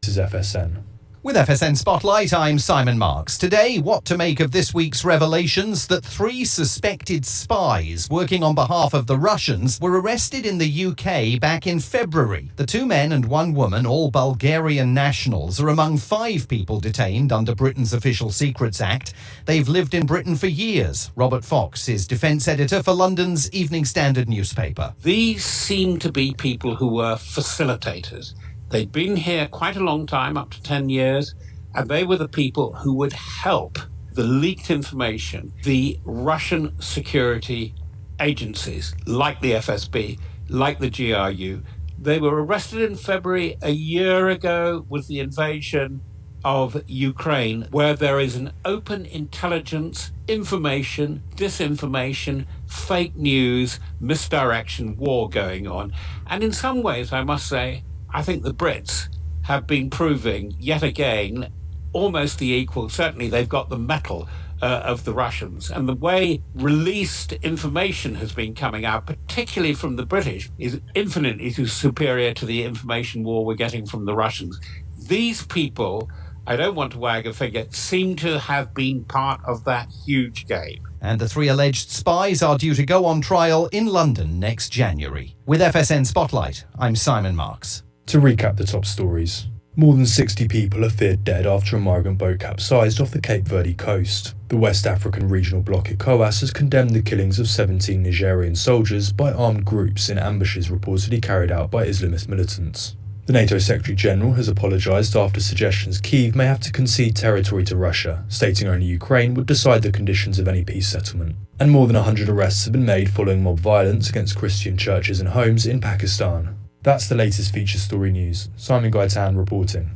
This is FSN. With FSN Spotlight, I'm Simon Marks. Today, what to make of this week's revelations that 3 suspected spies working on behalf of the Russians were arrested in the UK back in February. The 2 men and 1 woman, all Bulgarian nationals, are among 5 people detained under Britain's Official Secrets Act. They've lived in Britain for years. Robert Fox is defence editor for London's Evening Standard newspaper. These seem to be people who were facilitators. They'd been here quite a long time, up to 10 years, and they were the people who would help the leaked information, the Russian security agencies, like the FSB, like the GRU. They were arrested in February a year ago with the invasion of Ukraine, where there is an open intelligence, information, disinformation, fake news, misdirection war going on. And in some ways, I must say, I think the Brits have been proving yet again almost the equal. Certainly they've got the mettle of the Russians. And the way released information has been coming out, particularly from the British, is infinitely superior to the information war we're getting from the Russians. These people, I don't want to wag a finger, seem to have been part of that huge game. And the 3 alleged spies are due to go on trial in London next January. With FSN Spotlight, I'm Simon Marks. To recap the top stories, more than 60 people are feared dead after a migrant boat capsized off the Cape Verde coast. The West African regional bloc ECOWAS has condemned the killings of 17 Nigerian soldiers by armed groups in ambushes reportedly carried out by Islamist militants. The NATO Secretary-General has apologised after suggestions Kyiv may have to concede territory to Russia, stating only Ukraine would decide the conditions of any peace settlement. And more than 100 arrests have been made following mob violence against Christian churches and homes in Pakistan. That's the latest feature story news. Simon Gaitan reporting.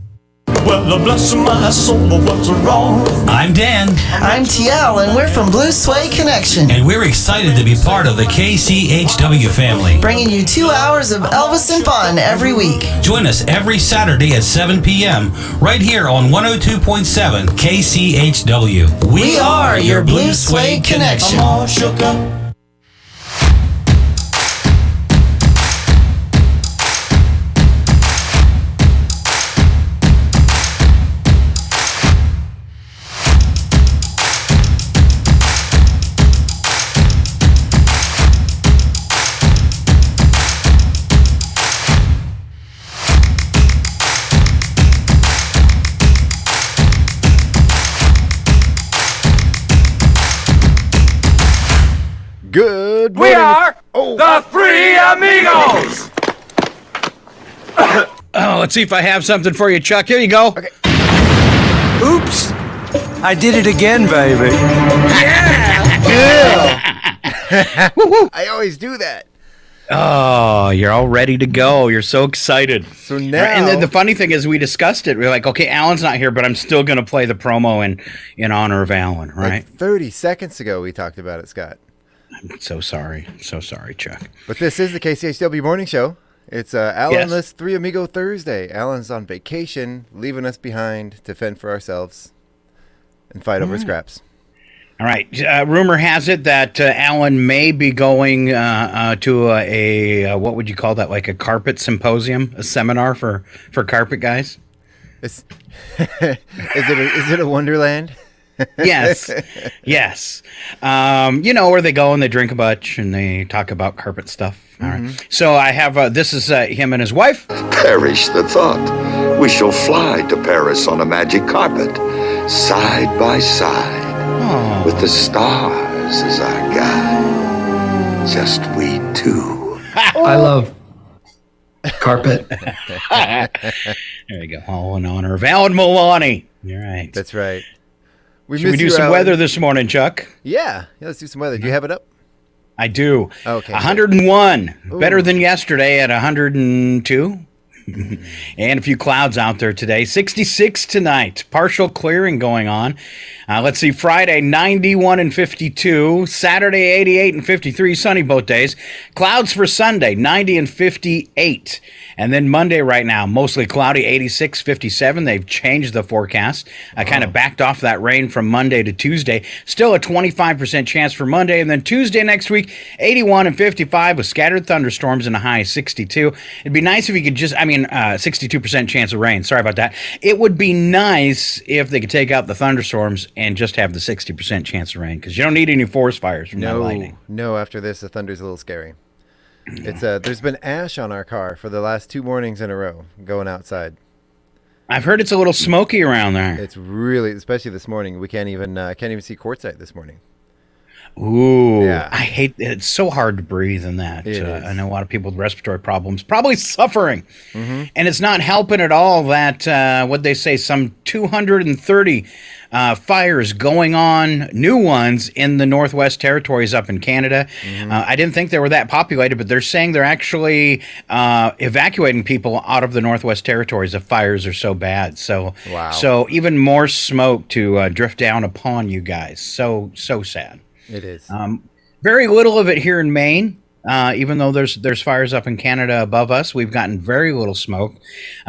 Well, bless my soul, what's wrong? I'm Dan. I'm TL, and we're from Blue Suede Connection. And we're excited to be part of the KCHW family. Bringing you 2 hours of Elvis and fun every week. Join us every Saturday at 7 p.m. right here on 102.7 KCHW. We are your Blue Suede Connection. I'm all shook up. Good morning. We are the 3 Amigos! Let's see if I have something for you, Chuck. Here you go. Okay. Oops! I did it again, baby. I always do that. Oh, you're all ready to go. You're so excited. So now... And then the funny thing is we discussed it. We were like, okay, Alan's not here, but I'm still going to play the promo in honor of Alan, right? Like 30 seconds ago we talked about it, Scott. I'm so sorry. So sorry, Chuck. But this is the KCHW Morning Show. It's Alanless 3 Amigo Thursday. Alan's on vacation, leaving us behind to fend for ourselves and fight over scraps. All right. Rumor has it that Alan may be going to a what would you call that? Like a carpet symposium, a seminar for carpet guys? Is it a Wonderland? Yes. You know where they go and they drink a bunch and they talk about carpet stuff. All right. So I have this is him and his wife. Perish the thought. We shall fly to Paris on a magic carpet, side by side, with the stars as our guide. Just we two. I love carpet. There you go. All in honor of Alan Milani. You're right. That's right. Should we do some weather this morning, Chuck? Yeah, let's do some weather. Do you have it up? I do. Okay. 101. Ooh. Better than yesterday at 102. And a few clouds out there today. 66 tonight. Partial clearing going on. Let's see. Friday, 91 and 52. Saturday, 88 and 53. Sunny both days. Clouds for Sunday, 90 and 58. And then Monday right now, mostly cloudy, 86, 57. They've changed the forecast. I kind of backed off that rain from Monday to Tuesday. Still a 25% chance for Monday. And then Tuesday next week, 81 and 55 with scattered thunderstorms and a high 62. It'd be nice if you could just, 62% chance of rain. Sorry about that. It would be nice if they could take out the thunderstorms and just have the 60% chance of rain, because you don't need any forest fires from that lightning. No, after this, the thunder's a little scary. It's there's been ash on our car for the last 2 mornings in a row going outside. I've heard it's a little smoky around there. It's really, especially this morning. We can't even see quartzite this morning. Ooh, yeah. I hate it. It's so hard to breathe in that. I know a lot of people with respiratory problems probably suffering. And it's not helping at all that, what they say, some 230 fires going on, new ones in the Northwest Territories up in Canada. I didn't think they were that populated, but they're saying they're actually evacuating people out of the Northwest Territories. The fires are so bad. So, so even more smoke to drift down upon you guys. So sad. It is. Very little of it here in Maine. Even though there's fires up in Canada above us, we've gotten very little smoke.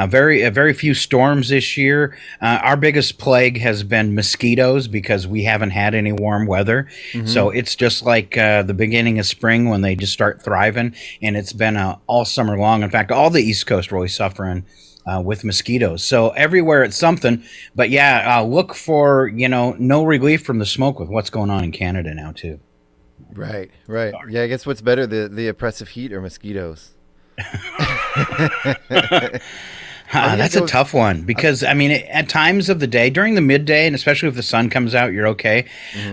Very few storms this year. Our biggest plague has been mosquitoes because we haven't had any warm weather. So it's just like the beginning of spring when they just start thriving, and it's been all summer long. In fact, all the East Coast really suffering with mosquitoes. So everywhere it's something. But yeah, look for no relief from the smoke with what's going on in Canada now too. Right. Yeah, I guess what's better, the oppressive heat or mosquitoes? That's a tough one because, at times of the day, during the midday, and especially if the sun comes out, you're okay.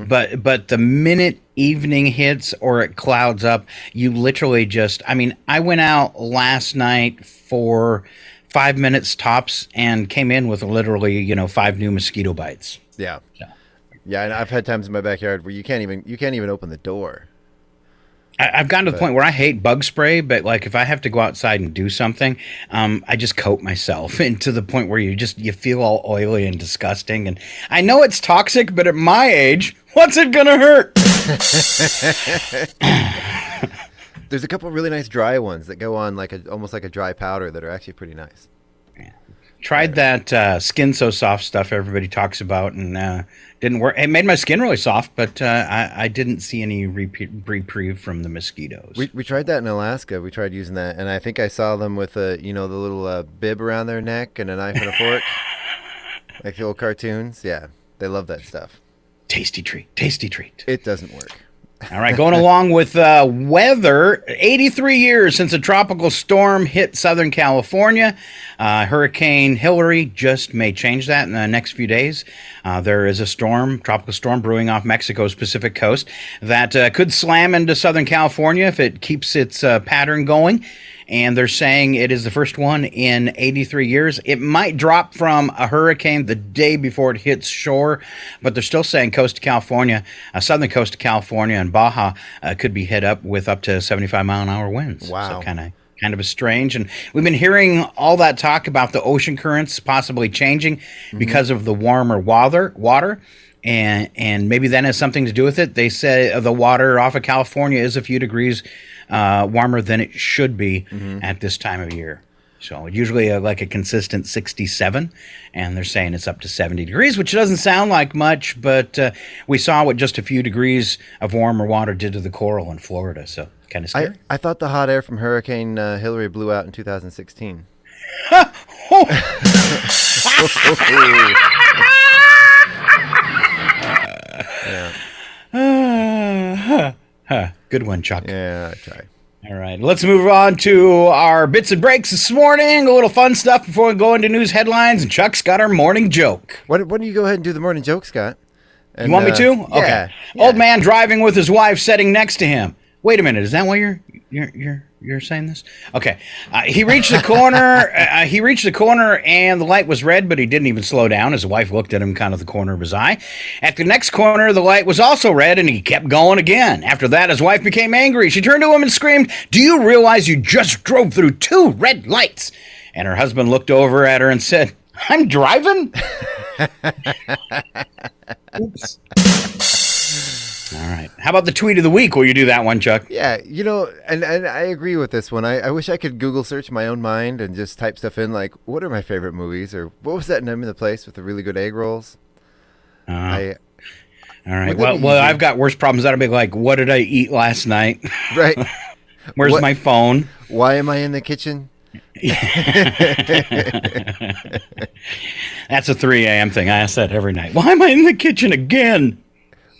But the minute evening hits or it clouds up, you literally just, I went out last night for 5 minutes tops and came in with literally, 5 new mosquito bites. Yeah. Yeah, and I've had times in my backyard where you can't even open the door. I've gotten to the point where I hate bug spray, but like if I have to go outside and do something, I just coat myself, and to the point where you feel all oily and disgusting. And I know it's toxic, but at my age, what's it gonna hurt? There's a couple really nice dry ones that go on almost like a dry powder that are actually pretty nice. Tried that Skin So Soft stuff everybody talks about, and didn't work. It made my skin really soft, but I didn't see any reprieve from the mosquitoes. We tried that in Alaska. We tried using that, and I think I saw them with the little bib around their neck and a knife and a fork, like the old cartoons. Yeah, they love that stuff. Tasty treat. It doesn't work. All right, going along with weather, 83 years since a tropical storm hit Southern California. Hurricane Hillary just may change that in the next few days. There is a tropical storm brewing off Mexico's Pacific coast that could slam into Southern California if it keeps its pattern going. And they're saying it is the first one in 83 years. It might drop from a hurricane the day before it hits shore, but they're still saying coast of California, southern coast of California and Baja could be hit up with up to 75-mile-an-hour winds. Wow. So kind of a strange. And we've been hearing all that talk about the ocean currents possibly changing because of the warmer water. And maybe that has something to do with it. They say the water off of California is a few degrees warmer than it should be at this time of year. So usually like a consistent 67, and they're saying it's up to 70 degrees, which doesn't sound like much, but we saw what just a few degrees of warmer water did to the coral in Florida, so kind of scary. I thought the hot air from Hurricane Hillary blew out in 2016. Good one, Chuck. Yeah, I try. All right, let's move on to our bits and breaks this morning. A little fun stuff before we go into news headlines. And Chuck's got our morning joke. Why don't you go ahead and do the morning joke, Scott? And, you want me to? Okay. Yeah. Old man driving with his wife sitting next to him. Wait a minute, is that why you're saying this? Okay. He reached the corner. And the light was red, but he didn't even slow down. His wife looked at him kind of the corner of his eye. At the next corner, the light was also red, and he kept going again. After that, his wife became angry. She turned to him and screamed, "Do you realize you just drove through 2 red lights?" And her husband looked over at her and said, "I'm driving?" Oops. All right. How about the tweet of the week? Will you do that one, Chuck? Yeah, and I agree with this one. I wish I could Google search my own mind and just type stuff in like, what are my favorite movies? Or what was that name of the place with the really good egg rolls? All right. Well, I've got worse problems. That'll be like, what did I eat last night? Right. Where's my phone? Why am I in the kitchen? That's a 3 a.m. thing. I ask that every night. Why am I in the kitchen again?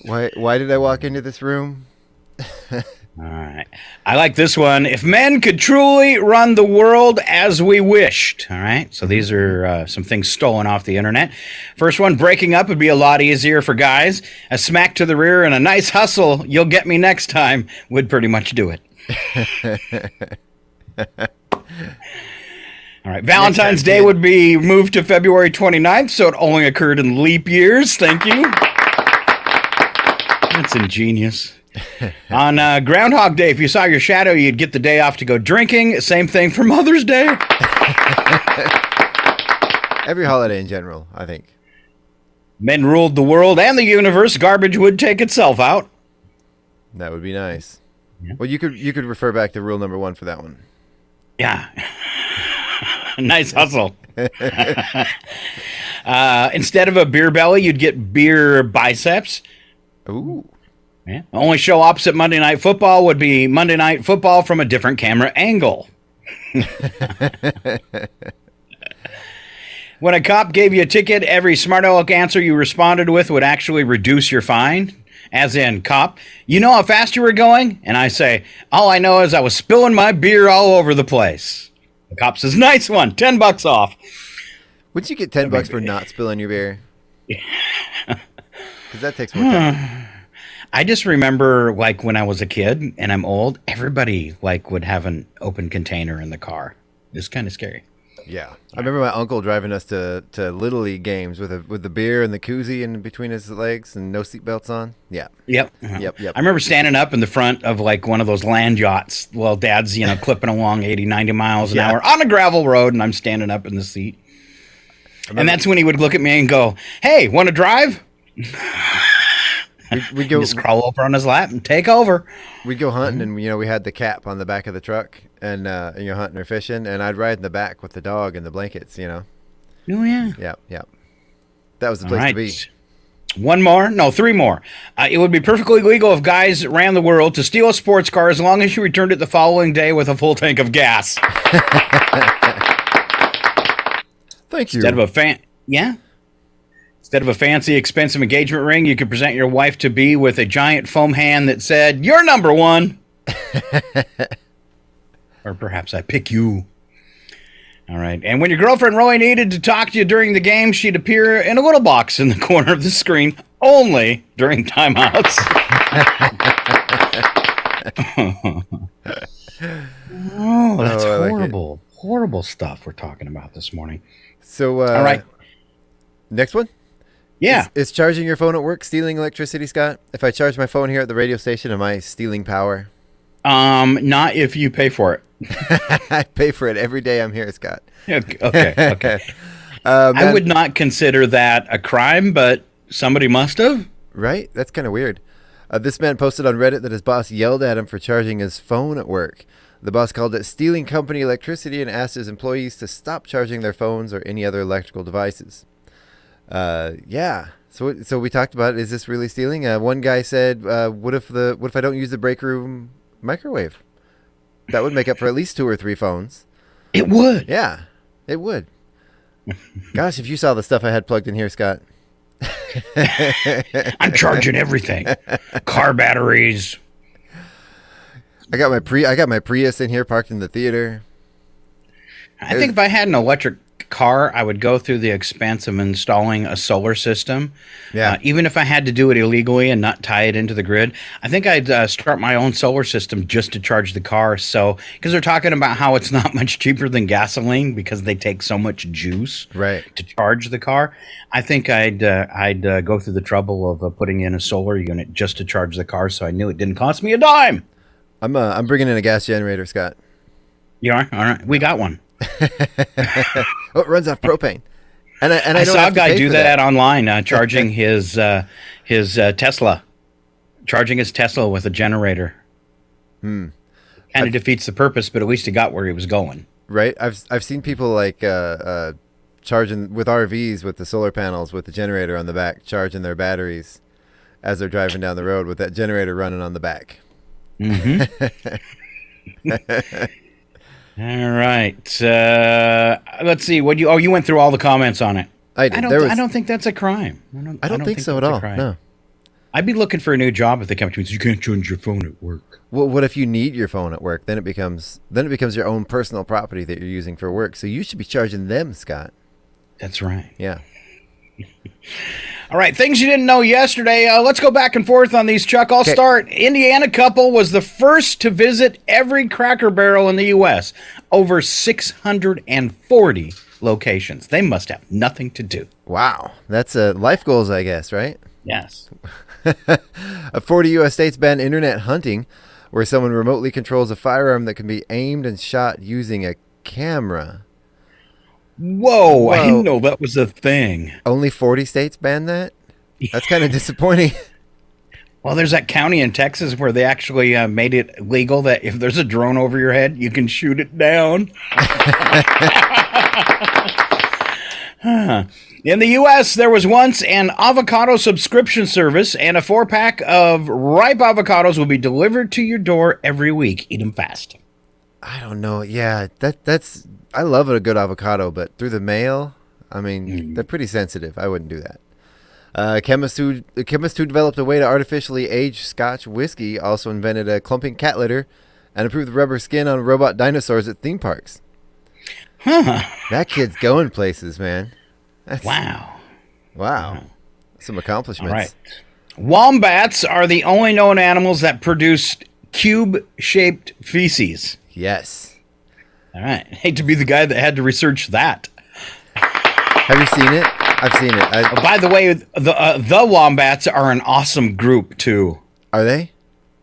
Why did I walk into this room? All right. I like this one. If men could truly run the world as we wished. All right. So these are some things stolen off the internet. First one, breaking up would be a lot easier for guys. A smack to the rear and a nice hustle, you'll get me next time, would pretty much do it. All right. Valentine's Day would be moved to February 29th, so it only occurred in leap years. Thank you. That's ingenious. On Groundhog Day, if you saw your shadow, you'd get the day off to go drinking. Same thing for Mother's Day. Every holiday in general, I think. Men ruled the world and the universe. Garbage would take itself out. That would be nice. Yeah. Well, you could refer back to rule number 1 for that one. Yeah. Nice hustle. Instead of a beer belly, you'd get beer biceps. Ooh. Yeah. The only show opposite Monday Night Football would be Monday Night Football from a different camera angle. When a cop gave you a ticket, every smart aleck answer you responded with would actually reduce your fine. As in, cop, you know how fast you were going? And I say, all I know is I was spilling my beer all over the place. The cop says, nice one, $10 off. Wouldn't you get $10 for not spilling your beer? Because that takes more time. I just remember, like, when I was a kid, and I'm old, everybody, like, would have an open container in the car. It was kind of scary. Yeah. I remember my uncle driving us to Little League games with the beer and the koozie in between his legs and no seatbelts on. Yeah. Yep. Yep. I remember standing up in the front of, like, one of those land yachts while Dad's, clipping along 80, 90 miles an hour on a gravel road, and I'm standing up in the seat. And that's when he would look at me and go, hey, want to drive? We'd go just crawl over on his lap and take over. We'd go hunting, and we had the cap on the back of the truck, and you're hunting or fishing, and I'd ride in the back with the dog and the blankets. Oh yeah. Yep. That was the place to be. One more? No, 3 more. It would be perfectly legal if guys ran the world to steal a sports car as long as you returned it the following day with a full tank of gas. Thank you. Instead of a fancy, expensive engagement ring, you could present your wife-to-be with a giant foam hand that said, "You're number 1." Or perhaps I pick you. All right. And when your girlfriend really needed to talk to you during the game, she'd appear in a little box in the corner of the screen, only during timeouts. That's horrible. Like horrible stuff we're talking about this morning. So, all right. Next one? Yeah. Is charging your phone at work stealing electricity, Scott? If I charge my phone here at the radio station, am I stealing power? Not if you pay for it. I pay for it every day I'm here, Scott. Okay. I would not consider that a crime, but somebody must have. Right? That's kind of weird. This man posted on Reddit that his boss yelled at him for charging his phone at work. The boss called it stealing company electricity and asked his employees to stop charging their phones or any other electrical devices. Yeah. So we talked about, is this really stealing? One guy said, what if I don't use the break room microwave? That would make up for at least 2 or 3 phones. It would. Yeah, it would. Gosh, if you saw the stuff I had plugged in here, Scott. I'm charging everything. Car batteries. I got my Prius in here parked in the theater. I think if I had an electric car, I would go through the expense of installing a solar system. Yeah. Even if I had to do it illegally and not tie it into the grid, I think I'd start my own solar system just to charge the car. So, because they're talking about how it's not much cheaper than gasoline because they take so much juice to charge the car. I think I'd go through the trouble of putting in a solar unit just to charge the car, so I knew it didn't cost me a dime. I'm bringing in a gas generator, Scott. You are? All right. We got one. Oh, it runs off propane. And I saw a guy do that online, charging his Tesla, charging his Tesla with a generator. Kind of defeats the purpose, but at least he got where he was going. Right. I've seen people like charging with RVs with the solar panels with the generator on the back, charging their batteries as they're driving down the road with that generator running on the back. Mm-hmm. All right. Let's see. You went through all the comments on it. I did. I don't think that's a crime. I don't think so at all. No. I'd be looking for a new job if they come to me and say, you can't charge your phone at work. Well, what if you need your phone at work? Then it becomes your own personal property that you're using for work. So you should be charging them, Scott. That's right. Yeah. All right, things you didn't know yesterday. Let's go back and forth on these, Chuck. I'll start. Indiana couple was the first to visit every Cracker Barrel in the U.S. Over 640 locations. They must have nothing to do. Wow. That's life goals, I guess, right? Yes. 40 U.S. states ban internet hunting, where someone remotely controls a firearm that can be aimed and shot using a camera. Whoa, I didn't know that was a thing. Only 40 states ban that? That's kind of disappointing. Well, there's that county in Texas where they actually made it legal that if there's a drone over your head, you can shoot it down. In the U.S., there was once an avocado subscription service, and a 4-pack of ripe avocados will be delivered to your door every week. Eat them fast. I don't know. Yeah, that's. I love a good avocado, but through the mail, I mean, they're pretty sensitive. I wouldn't do that. A chemist who developed a way to artificially age Scotch whiskey also invented a clumping cat litter and improved rubber skin on robot dinosaurs at theme parks. Huh. That kid's going places, man. Wow. Some accomplishments. All right. Wombats are the only known animals that produce cube-shaped feces. Yes. All right. Hate to be the guy that had to research that. Have you seen it? I've seen it. By the way, the Wombats are an awesome group, too. Are they?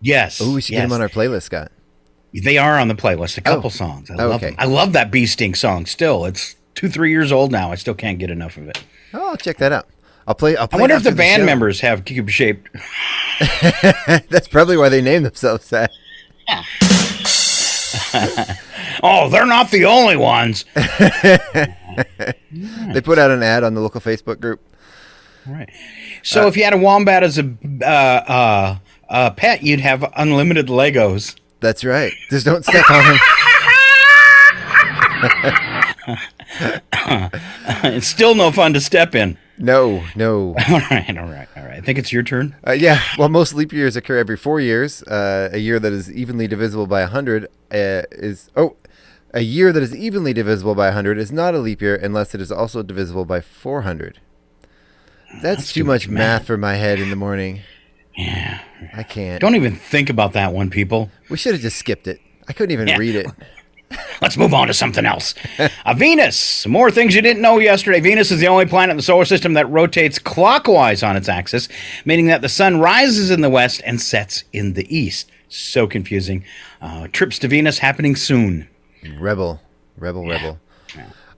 Yes. Oh, we should get them on our playlist, Scott. They are on the playlist. A couple songs. I love them. I love that Bee Sting song still. It's 2-3 years old now. I still can't get enough of it. Oh, I'll check that out. I'll play I wonder if the band members have cube-shaped. That's probably why they named themselves that. Yeah. Oh, they're not the only ones. They put out an ad on the local Facebook group. All right. So if you had a wombat as a pet, you'd have unlimited Legos. That's right. Just don't step on him. It's still no fun to step in. No. All right. I think it's your turn. Yeah. Well, most leap years occur every 4 years. A year that is evenly divisible by 100 a year that is evenly divisible by 100 is not a leap year unless it is also divisible by 400. That's too much math for my head in the morning. Yeah. I can't. Don't even think about that one, people. We should have just skipped it. I couldn't even read it. Let's move on to something else. Venus. More things you didn't know yesterday. Venus is the only planet in the solar system that rotates clockwise on its axis, meaning that the sun rises in the west and sets in the east. So confusing. Trips to Venus happening soon. Rebel. Yeah.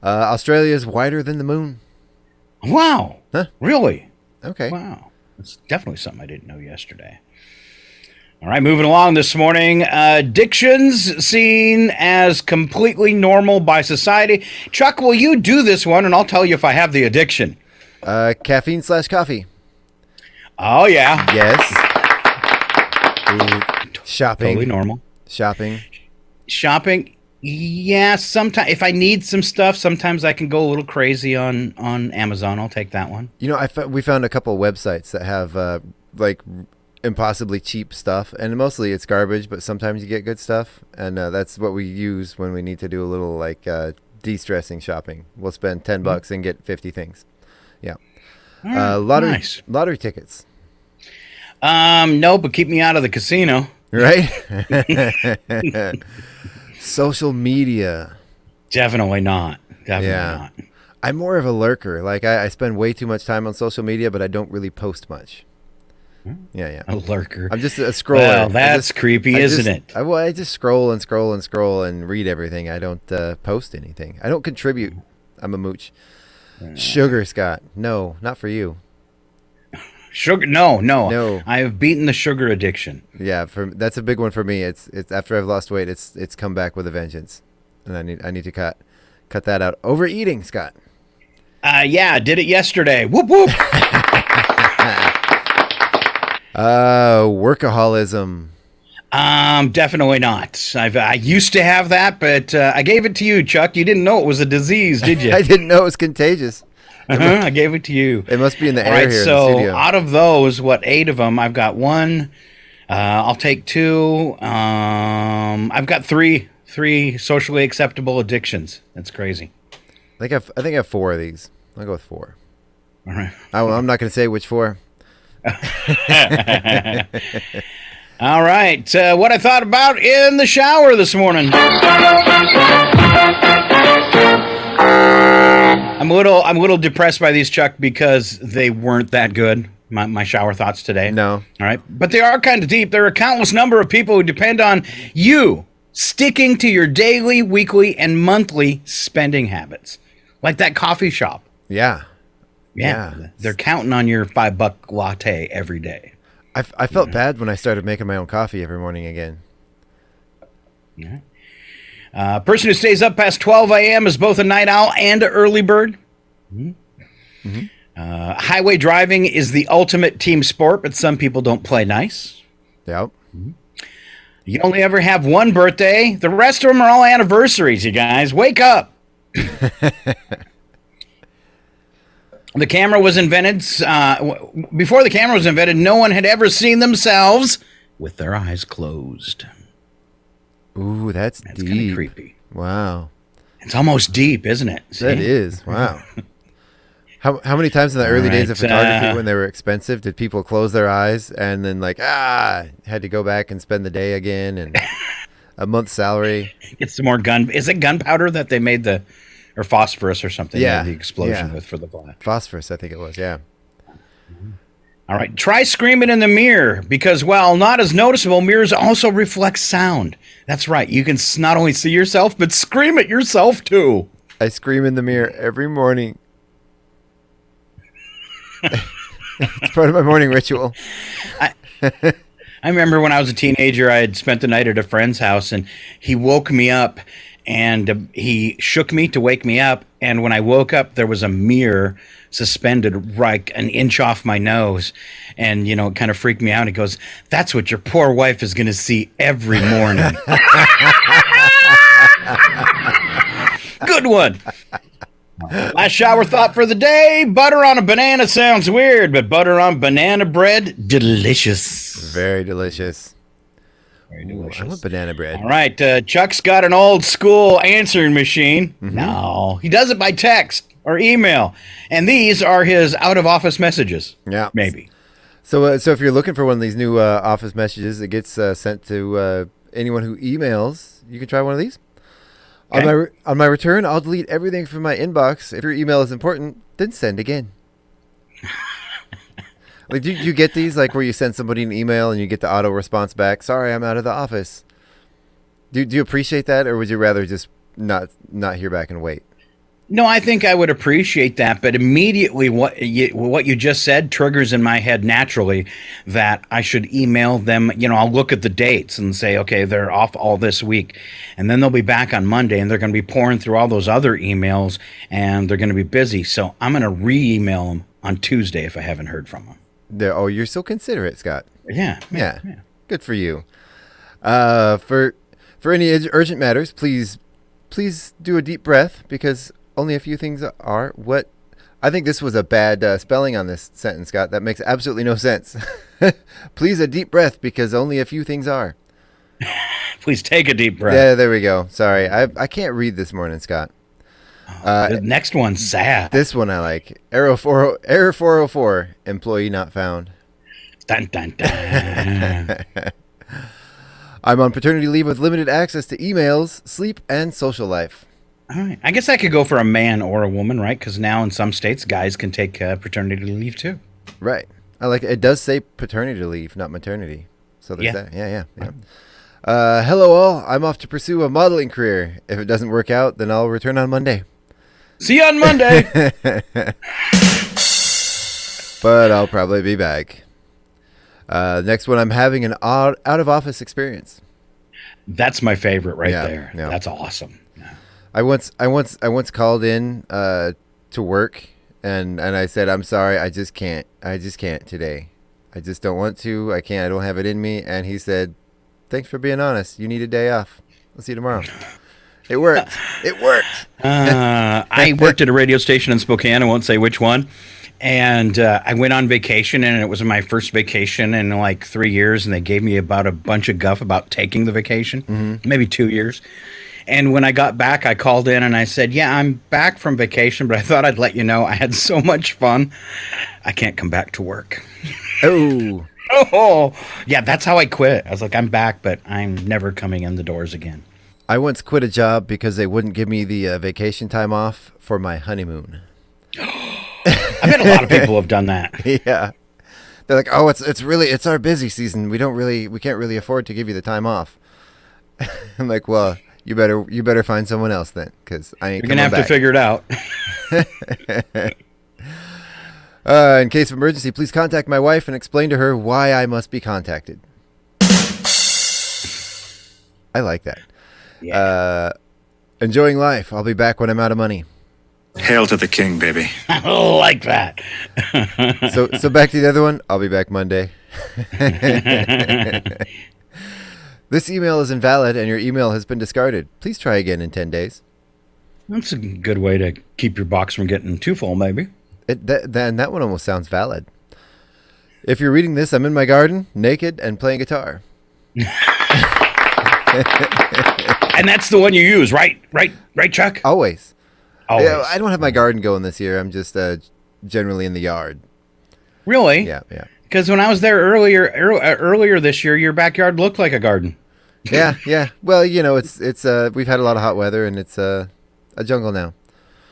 Australia is wider than the moon. Wow. Huh? Really? Okay. Wow. That's definitely something I didn't know yesterday. All right, moving along this morning. Addictions seen as completely normal by society. Chuck, will you do this one, and I'll tell you if I have the addiction. Caffeine/coffee. Oh, yeah. Yes. Shopping. Totally normal. Shopping. Yeah, sometimes if I need some stuff, sometimes I can go a little crazy on Amazon. I'll take that one. You know, we found a couple of websites that have like impossibly cheap stuff, and mostly it's garbage, but sometimes you get good stuff, and that's what we use when we need to do a little like de-stressing shopping. We'll spend $10 and get 50 things. Yeah. Nice. Lottery tickets. No, but keep me out of the casino. Right? Social media. Definitely not. Not. I'm more of a lurker. Like I spend way too much time on social media, but I don't really post much. Yeah. A lurker. I'm just a scroller. Well, that's creepy, isn't it? I just scroll and read everything. I don't post anything. I don't contribute. I'm a mooch. Sugar, Scott. No, not for you. Sugar? No. I have beaten the sugar addiction. Yeah, that's a big one for me. It's after I've lost weight, it's come back with a vengeance, and I need to cut that out. Overeating, Scott. Yeah, I did it yesterday. Whoop whoop. Workaholism. Definitely not. I used to have that, but I gave it to you, Chuck. You didn't know it was a disease, did you? I didn't know it was contagious. I gave it to you. It must be in the air All right, here so in the studio. out of those, 8 of them? I've got 1. I'll take 2. I've got 3 socially acceptable addictions. That's crazy. I think I have 4 of these. I'll go with 4. All right. I'm not going to say which 4. All right. What I thought about in the shower this morning. I'm a little depressed by these, Chuck, because they weren't that good. My shower thoughts today. No. All right. But they are kind of deep. There are a countless number of people who depend on you sticking to your daily, weekly, and monthly spending habits. Like that coffee shop. Yeah. Yeah. They're counting on your $5 latte every day. I felt bad when I started making my own coffee every morning again. Yeah. Person who stays up past 12 a.m. is both a night owl and an early bird. Mm-hmm. Highway driving is the ultimate team sport, but some people don't play nice. Yep. Mm-hmm. You only ever have one birthday. The rest of them are all anniversaries, you guys. Wake up. The camera was invented. Before the camera was invented, no one had ever seen themselves with their eyes closed. Ooh, that's kind deep. of creepy. Wow. It's almost deep, isn't it? See? That is. Wow. How many times in the early days of photography when they were expensive did people close their eyes and then had to go back and spend the day again and a month's salary? Get some more gun. Is it gunpowder that they made or phosphorus or something? Yeah. The explosion with for the black. Phosphorus, I think it was. Yeah. All right. Try screaming in the mirror because while not as noticeable, mirrors also reflect sound. That's right. You can not only see yourself, but scream at yourself too. I scream in the mirror every morning. It's part of my morning ritual. I remember when I was a teenager, I had spent the night at a friend's house, and he woke me up, and he shook me to wake me up. And when I woke up, there was a mirror suspended like an inch off my nose, and it kind of freaked me out. He goes, "That's what your poor wife is going to see every morning." Good one. Last shower thought for the day. Butter on a banana sounds weird, but butter on banana bread, delicious. Very delicious. Very delicious. Ooh, I want banana bread. All right. Chuck's got an old school answering machine. Mm-hmm. No, he does it by text or email. And these are his out of office messages. Yeah. Maybe. So if you're looking for one of these new office messages that gets sent to anyone who emails, you can try one of these. Okay. On my return, I'll delete everything from my inbox. If your email is important, then send again. Like, do you get these, like where you send somebody an email and you get the auto response back? Sorry, I'm out of the office. Do you appreciate that, or would you rather just not hear back and wait? No, I think I would appreciate that, but immediately what you just said triggers in my head naturally that I should email them. I'll look at the dates and say, okay, they're off all this week, and then they'll be back on Monday, and they're going to be pouring through all those other emails, and they're going to be busy. So I'm going to re-email them on Tuesday if I haven't heard from them. Oh, you're so considerate, Scott. Yeah. Good for you. For any urgent matters, please do a deep breath because only a few things are what. I think this was a bad spelling on this sentence, Scott. That makes absolutely no sense. Please, a deep breath because only a few things are. Please take a deep breath. Yeah, there we go. Sorry, I can't read this morning, Scott. The next one's sad. This one I like. Error 404. Employee not found. Dun, dun, dun. I'm on paternity leave with limited access to emails, sleep, and social life. All right. I guess that could go for a man or a woman, right? Because now in some states, guys can take paternity leave too. Right. I like it. It does say paternity leave, not maternity. So there's that. Yeah. Hello all. I'm off to pursue a modeling career. If it doesn't work out, then I'll return on Monday. See you on Monday. But I'll probably be back. Next one, I'm having an out of office experience. That's my favorite there. Yeah. That's awesome. Yeah. I once called in to work and I said, I'm sorry, I just can't today. I just don't want to. I can't. I don't have it in me. And he said, Thanks for being honest. You need a day off. I'll see you tomorrow. It worked. It worked. I worked at a radio station in Spokane. I won't say which one. And I went on vacation, and it was my first vacation in like 3 years. And they gave me about a bunch of guff about taking the vacation, maybe 2 years. And when I got back, I called in and I said, yeah, I'm back from vacation, but I thought I'd let you know I had so much fun. I can't come back to work. Oh, yeah, that's how I quit. I was like, I'm back, but I'm never coming in the doors again. I once quit a job because they wouldn't give me the vacation time off for my honeymoon. I bet a lot of people have done that. Yeah. They're like, oh, it's our busy season. We can't really afford to give you the time off. I'm like, well, you better find someone else then, because I ain't. You're gonna have to figure it out. In case of emergency, please contact my wife and explain to her why I must be contacted. I like that. Yeah. Enjoying life. I'll be back when I'm out of money. Hail to the king, baby. I like that. So back to the other one. I'll be back Monday. This email is invalid and your email has been discarded. Please try again in 10 days. That's a good way to keep your box from getting too full, maybe. That one almost sounds valid. If you're reading this, I'm in my garden, naked, and playing guitar. And that's the one you use, right, Chuck? Always. Always. Yeah, I don't have my garden going this year. I'm just generally in the yard. Really? Yeah. Because when I was there earlier this year, your backyard looked like a garden. Yeah. Well, it's we've had a lot of hot weather, and it's a jungle now.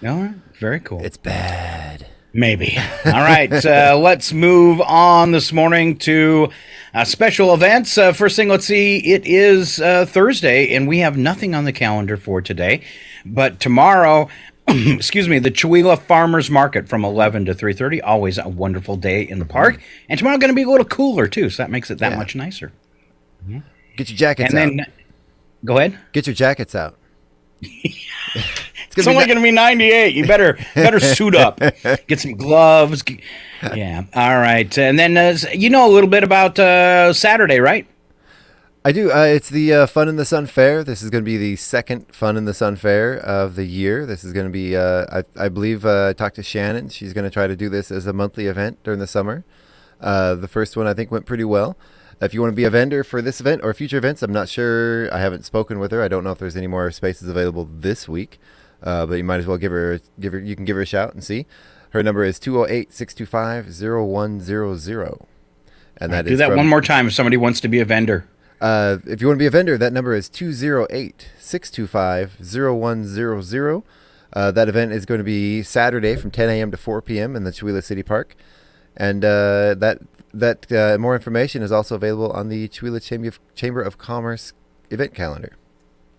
All right. Very cool. It's bad. Maybe. All right. Let's move on this morning to special events. First thing, let's see. It is Thursday, and we have nothing on the calendar for today. But tomorrow, excuse me, the Chewelah Farmers Market from 11 to 3:30. Always a wonderful day in the park. And tomorrow going to be a little cooler, too, so that makes it that much nicer. Get your jackets out. And then, go ahead. Get your jackets out. It's only going to be 98. You better suit up. Get some gloves. Yeah. All right. And then you know a little bit about Saturday, right? I do. It's the Fun in the Sun Fair. This is going to be the second Fun in the Sun Fair of the year. This is going to be, I believe, I talked to Shannon. She's going to try to do this as a monthly event during the summer. The first one, I think, went pretty well. If you want to be a vendor for this event or future events, I'm not sure. I haven't spoken with her. I don't know if there's any more spaces available this week. But you might as well give her a shout and see. Her number is 208-625-0100. And that do that one more time if somebody wants to be a vendor. If you want to be a vendor, that number is 208-625-0100. That event is going to be Saturday from 10 a.m. to 4 p.m. in the Chewelah City Park. And that more information is also available on the Chewelah Chamber of Commerce event calendar.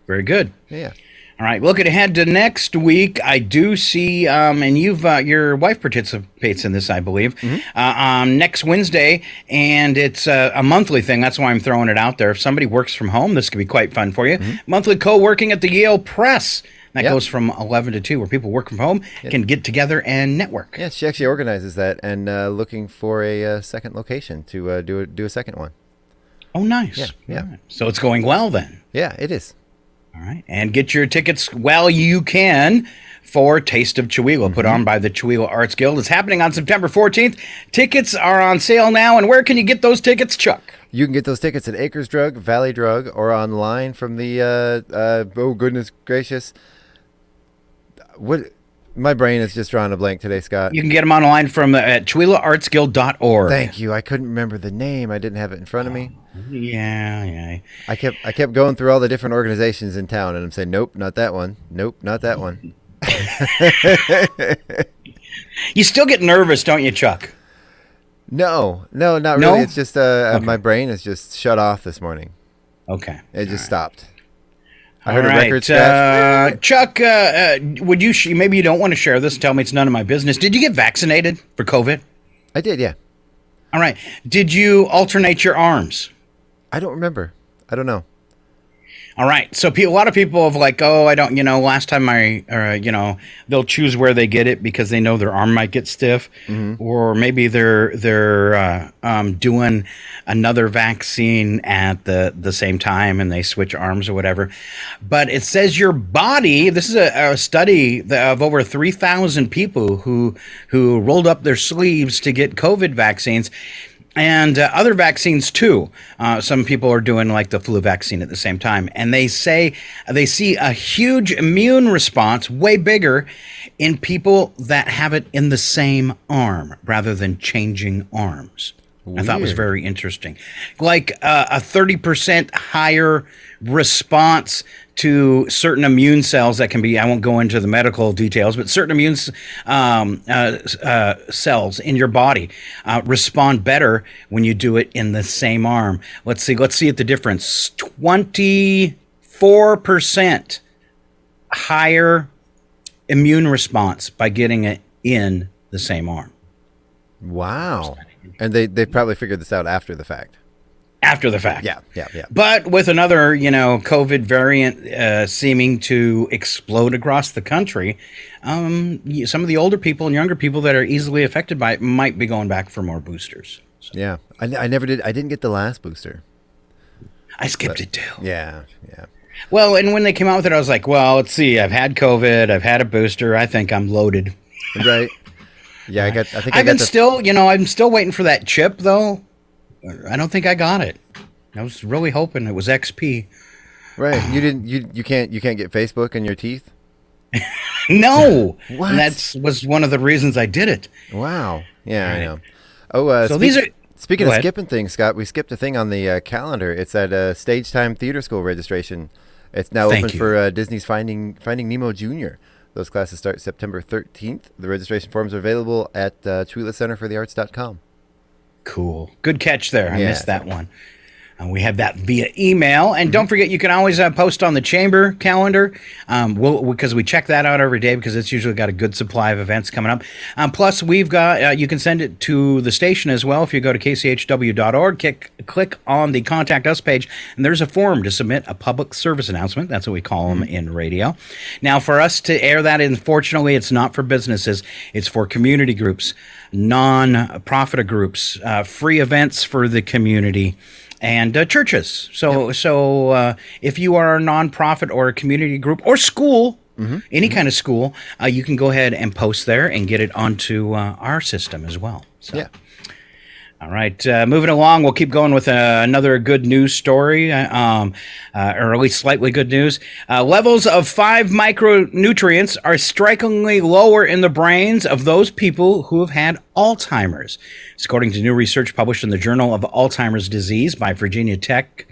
Very good. Yeah. All right, looking ahead to next week, I do see, and your wife participates in this, I believe, next Wednesday, and it's a monthly thing. That's why I'm throwing it out there. If somebody works from home, this could be quite fun for you. Monthly co-working at the Yale Press. That goes from 11 to 2, where people work from home can get together and network. Yeah, she actually organizes that, and looking for a second location to do a second one. Oh, nice. Yeah. Right. So it's going well then. Yeah, it is. All right. And get your tickets while you can for Taste of Chewelah, put on by the Chewelah Arts Guild. It's happening on September 14th. Tickets are on sale now. And where can you get those tickets, Chuck? You can get those tickets at Acres Drug, Valley Drug, or online from the, oh, goodness gracious. What? My brain is just drawing a blank today, Scott. You can get them online from at ChewelahArtsGuild.org. Thank you. I couldn't remember the name. I didn't have it in front of me. Yeah. I kept going through all the different organizations in town, and I'm saying, nope, not that one. Nope, not that one. You still get nervous, don't you, Chuck? No, not really. It's just my brain is just shut off this morning. Okay. It just stopped. I heard a record scratch. Chuck, would you? Maybe you don't want to share this. Tell me it's none of my business. Did you get vaccinated for COVID? I did, yeah. All right. Did you alternate your arms? I don't remember. I don't know. All right. So a lot of people have like, oh, I don't, last time they'll choose where they get it because they know their arm might get stiff, or maybe they're doing another vaccine at the same time and they switch arms or whatever. But it says your body. This is a study of over 3,000 people who rolled up their sleeves to get COVID vaccines. And other vaccines, too. Some people are doing like the flu vaccine at the same time. And they say they see a huge immune response, way bigger, in people that have it in the same arm rather than changing arms. Weird. I thought it was very interesting. Like a 30% higher response to certain immune cells that can be, I won't go into the medical details, but certain immune cells in your body respond better when you do it in the same arm. Let's see at the difference. 24% higher immune response by getting it in the same arm. Wow. And they probably figured this out after the fact. After the fact. Yeah. But with another, COVID variant seeming to explode across the country, some of the older people and younger people that are easily affected by it might be going back for more boosters. So. Yeah. I never did. I didn't get the last booster. I skipped it too. Yeah. Well, and when they came out with it, I was like, well, let's see. I've had COVID. I've had a booster. I think I'm loaded. Right. Yeah, I'm still waiting for that chip though. I don't think I got it. I was really hoping it was XP. Right. You can't get Facebook in your teeth? No. What? And that was one of the reasons I did it. Wow. Yeah, right. I know. Oh, so these are speaking of skipping things, Scott, we skipped a thing on the calendar. It's at Stage Time Theater School registration. It's now open for Disney's Finding Nemo Jr. Those classes start September 13th. The registration forms are available at ChuelaCenterForTheArts.com. Cool. Good catch there. I missed that one. We have that via email. And don't forget, you can always post on the Chamber calendar because we check that out every day because it's usually got a good supply of events coming up. Plus, we've got you can send it to the station as well. If you go to kchw.org, click on the Contact Us page, and there's a form to submit a public service announcement. That's what we call them in radio. Now, for us to air that, unfortunately, it's not for businesses. It's for community groups, non-profit groups, free events for the community, and churches. So if you are a nonprofit or a community group or school, any kind of school, you can go ahead and post there and get it onto our system as well. So. Yeah. All right, moving along, we'll keep going with another good news story, or at least slightly good news. Levels of 5 micronutrients are strikingly lower in the brains of those people who have had Alzheimer's. It's according to new research published in the Journal of Alzheimer's Disease by Virginia Tech.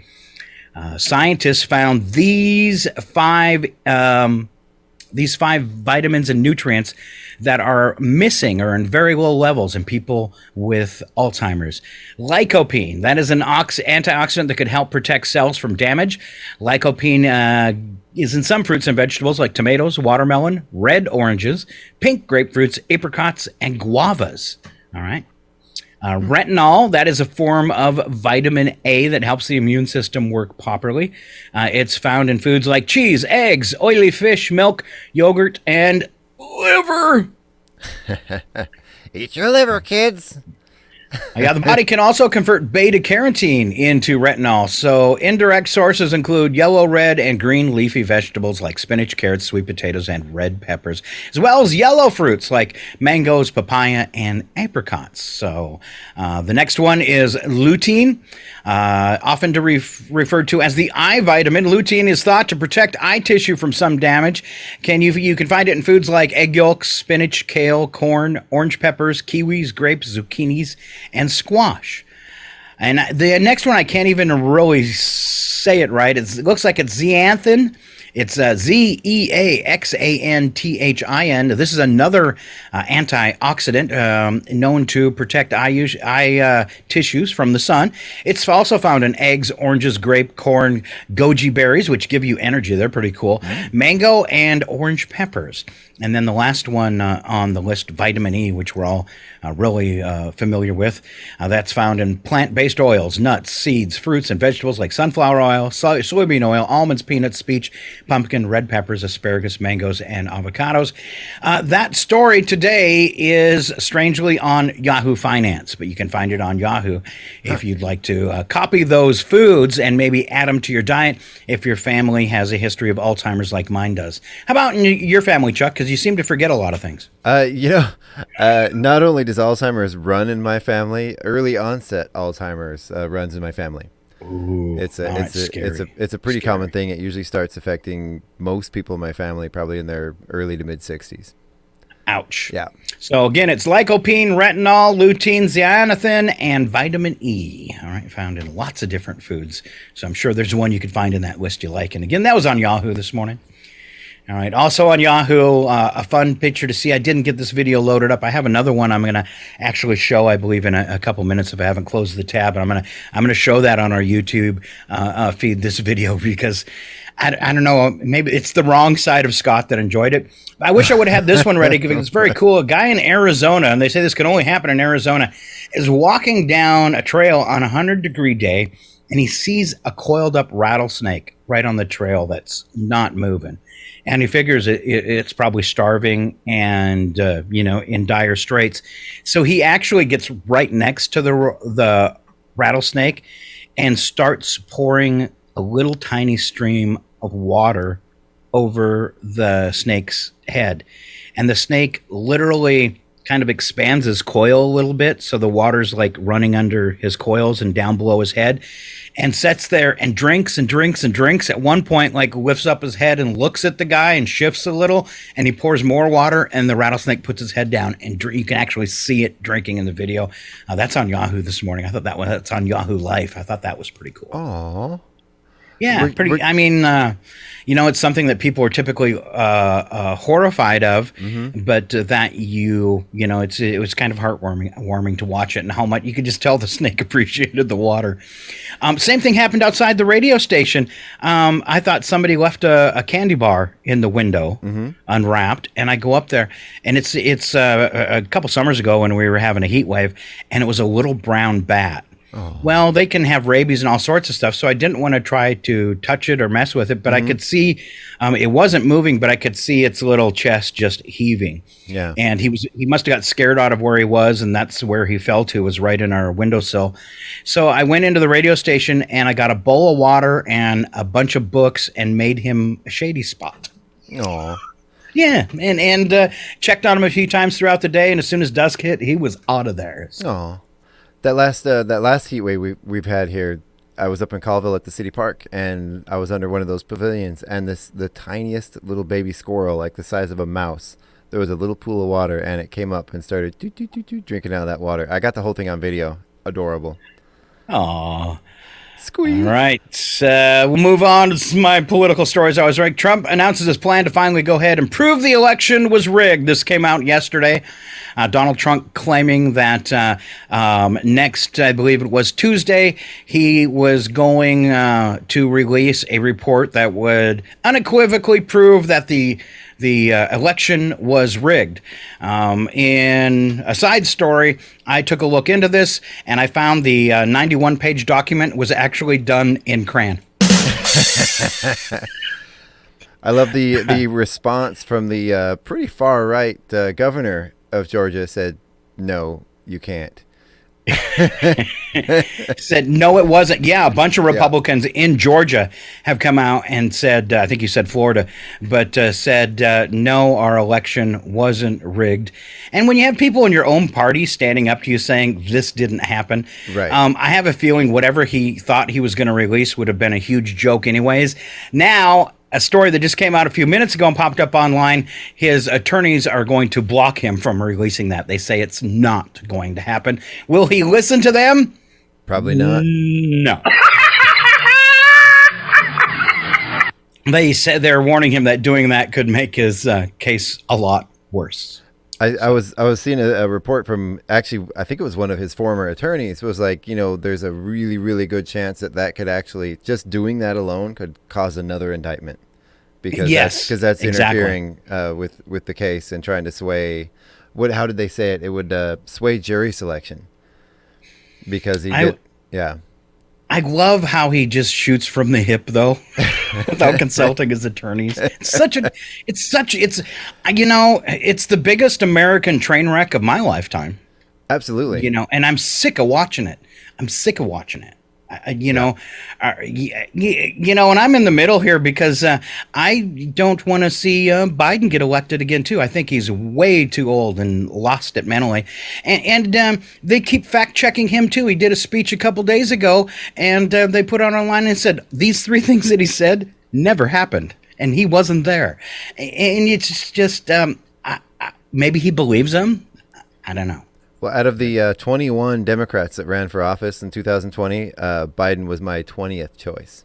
Scientists found these five vitamins and nutrients that are missing or in very low levels in people with Alzheimer's. Lycopene, that is an antioxidant that could help protect cells from damage. Lycopene is in some fruits and vegetables like tomatoes, watermelon, red oranges, pink grapefruits, apricots, and guavas. All right. Retinol, that is a form of vitamin A that helps the immune system work properly. It's found in foods like cheese, eggs, oily fish, milk, yogurt, and liver. Eat your liver, kids. Yeah, the body can also convert beta-carotene into retinol. So indirect sources include yellow, red, and green leafy vegetables like spinach, carrots, sweet potatoes, and red peppers, as well as yellow fruits like mangoes, papaya, and apricots. So the next one is lutein, often referred to as the eye vitamin. Lutein is thought to protect eye tissue from some damage. You can find it in foods like egg yolks, spinach, kale, corn, orange peppers, kiwis, grapes, zucchinis, and squash. And the next one, I can't even really say it right. It looks like it's zeaxanthin. It's zeaxanthin. This is another antioxidant known to protect eye tissues from the sun. It's also found in eggs, oranges, grape, corn, goji berries, which give you energy. They're pretty cool. Mango and orange peppers. And then the last one on the list, vitamin E, which we're all really familiar with. That's found in plant-based oils, nuts, seeds, fruits, and vegetables like sunflower oil, soybean oil, almonds, peanuts, peach, pumpkin, red peppers, asparagus, mangoes, and avocados. That story today is strangely on Yahoo Finance, but you can find it on Yahoo if you'd like to copy those foods and maybe add them to your diet if your family has a history of Alzheimer's like mine does. How about in your family, Chuck? Because you seem to forget a lot of things. Not only does Alzheimer's run in my family, early onset Alzheimer's runs in my family. Ooh, it's a pretty common thing. It usually starts affecting most people in my family, probably in their early to mid 60s. Ouch. Yeah. So again, it's lycopene, retinol, lutein, zeaxanthin, and vitamin E. All right, found in lots of different foods. So I'm sure there's one you could find in that list you like. And again, that was on Yahoo this morning. All right. Also on Yahoo, a fun picture to see. I didn't get this video loaded up. I have another one I'm going to actually show, I believe, in a couple minutes if I haven't closed the tab. And I'm going to show that on our YouTube feed, this video, because I don't know, maybe it's the wrong side of Scott that enjoyed it. I wish I would have had this one ready because it's very cool. A guy in Arizona, and they say this can only happen in Arizona, is walking down a trail on a 100-degree day, and he sees a coiled up rattlesnake right on the trail that's not moving. And he figures it's probably starving and, in dire straits. So he actually gets right next to the rattlesnake and starts pouring a little tiny stream of water over the snake's head. And the snake literally kind of expands his coil a little bit. So the water's like running under his coils and down below his head. And sits there and drinks and drinks and drinks. At one point, like, lifts up his head and looks at the guy and shifts a little, and he pours more water, and the rattlesnake puts his head down, and you can actually see it drinking in the video. That's on Yahoo this morning. I thought that's on Yahoo Life. I thought that was pretty cool. Aww. Yeah, I mean, it's something that people are typically horrified of, but it was kind of heartwarming to watch it, and how much you could just tell the snake appreciated the water. Same thing happened outside the radio station. I thought somebody left a candy bar in the window unwrapped, and I go up there, and it's a couple summers ago when we were having a heat wave, and it was a little brown bat. Oh. Well, they can have rabies and all sorts of stuff, so I didn't want to try to touch it or mess with it, but I could see it wasn't moving, but I could see its little chest just heaving. Yeah. And he must have got scared out of where he was, and that's where he fell to, was right in our windowsill. So I went into the radio station, and I got a bowl of water and a bunch of books and made him a shady spot. Aww. Yeah, and checked on him a few times throughout the day, and as soon as dusk hit, he was out of there. So. Aww. That last heat wave we've had here, I was up in Colville at the city park, and I was under one of those pavilions, and the tiniest little baby squirrel, like the size of a mouse, there was a little pool of water, and it came up and started drinking out of that water. I got the whole thing on video. Adorable. Aww. Squeeze. All right. We'll move on to my political stories. I was right. Trump announces his plan to finally go ahead and prove the election was rigged. This came out yesterday. Donald Trump claiming that next, I believe it was Tuesday, he was going to release a report that would unequivocally prove that the election was rigged. In a side story, I took a look into this, and I found the 91-page document was actually done in crayon. I love the response from the pretty far right governor of Georgia. Said, "No, you can't." Said no, it wasn't. Yeah, a bunch of Republicans in Georgia have come out and said, I think you said Florida, but said no, our election wasn't rigged. And when you have people in your own party standing up to you saying this didn't happen, right? I have a feeling whatever he thought he was going to release would have been a huge joke anyways. Now, a story that just came out a few minutes ago and popped up online, his attorneys are going to block him from releasing that. They say it's not going to happen. Will he listen to them? Probably not. No. they said they're warning him that doing that could make his case a lot worse. I was seeing a report from, actually, I think it was one of his former attorneys, was like, there's a really, really good chance that could actually, just doing that alone could cause another indictment. Because that's interfering with the case and trying to sway, how did they say it? It would sway jury selection. Because I love how he just shoots from the hip, though, without consulting his attorneys. It's the biggest American train wreck of my lifetime. Absolutely. And I'm sick of watching it. And I'm in the middle here because I don't want to see Biden get elected again, too. I think he's way too old and lost it mentally. And they keep fact-checking him, too. He did a speech a couple days ago, and they put it online and said, these 3 things that he said never happened, and he wasn't there. And it's just, maybe he believes them. I don't know. Well, out of the 21 Democrats that ran for office in 2020, Biden was my 20th choice.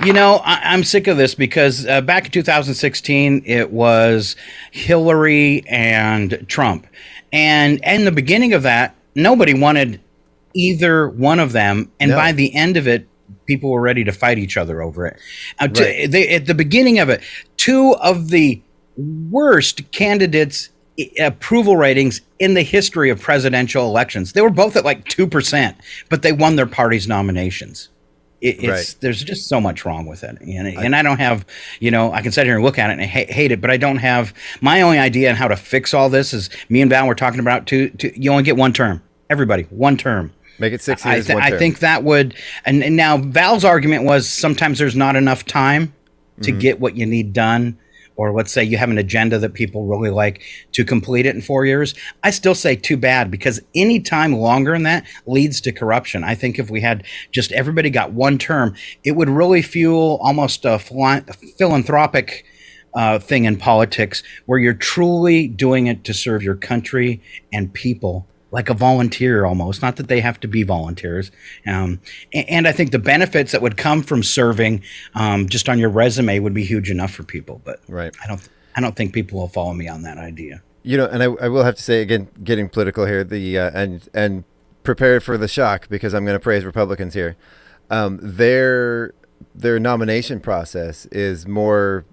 I'm sick of this because back in 2016, it was Hillary and Trump. And in the beginning of that, nobody wanted either one of them. And by the end of it, people were ready to fight each other over it. At the beginning of it, 2 of the worst candidates' approval ratings in the history of presidential elections. They were both at like 2%, but they won their party's nominations. There's just so much wrong with it. And I don't have, I can sit here and look at it and hate it, but I don't have, my only idea on how to fix all this is me and Val were talking about you only get 1 term. Everybody, 1 term. Make it 6 years, 1 term. I think that would, and now Val's argument was sometimes there's not enough time to get what you need done. Or let's say you have an agenda that people really like to complete it in 4 years. I still say too bad, because any time longer than that leads to corruption. I think if we had just everybody got 1 term, it would really fuel almost a philanthropic thing in politics where you're truly doing it to serve your country and people. Like a volunteer almost, not that they have to be volunteers. And I think the benefits that would come from serving just on your resume would be huge enough for people. But I don't think people will follow me on that idea. And I will have to say, again, getting political here, and prepare for the shock, because I'm going to praise Republicans here. Their nomination process is more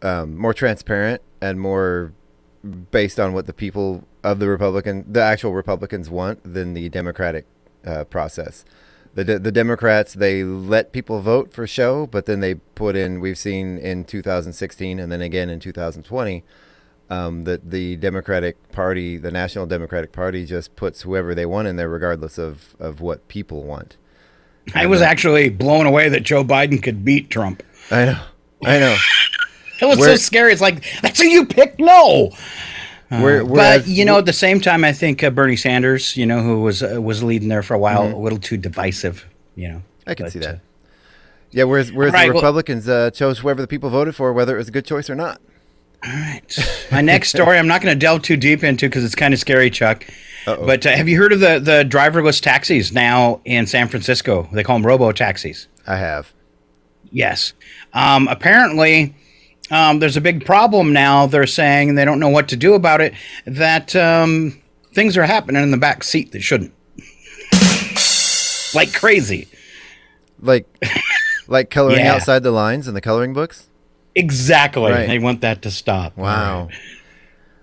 transparent and more based on what the people of the actual Republicans want than the Democratic process. The Democrats, they let people vote for show, but then they put in, we've seen in 2016 and then again in 2020, that the Democratic Party, the National Democratic Party, just puts whoever they want in there regardless of what people want. I was actually blown away that Joe Biden could beat Trump. I know. It was so scary. It's like, that's who you picked? No. But at the same time, I think Bernie Sanders, who was leading there for a while, a little too divisive. I can see that. Yeah, whereas the Republicans chose whoever the people voted for, whether it was a good choice or not. All right. My next story, I'm not going to delve too deep into because it's kind of scary, Chuck. Uh-oh. But have you heard of the driverless taxis now in San Francisco? They call them robo-taxis. I have. Yes. Apparently, there's a big problem now. They're saying, and they don't know what to do about it, that things are happening in the back seat that shouldn't. Like crazy. Like coloring outside the lines in the coloring books? Exactly. Right. They want that to stop. Wow.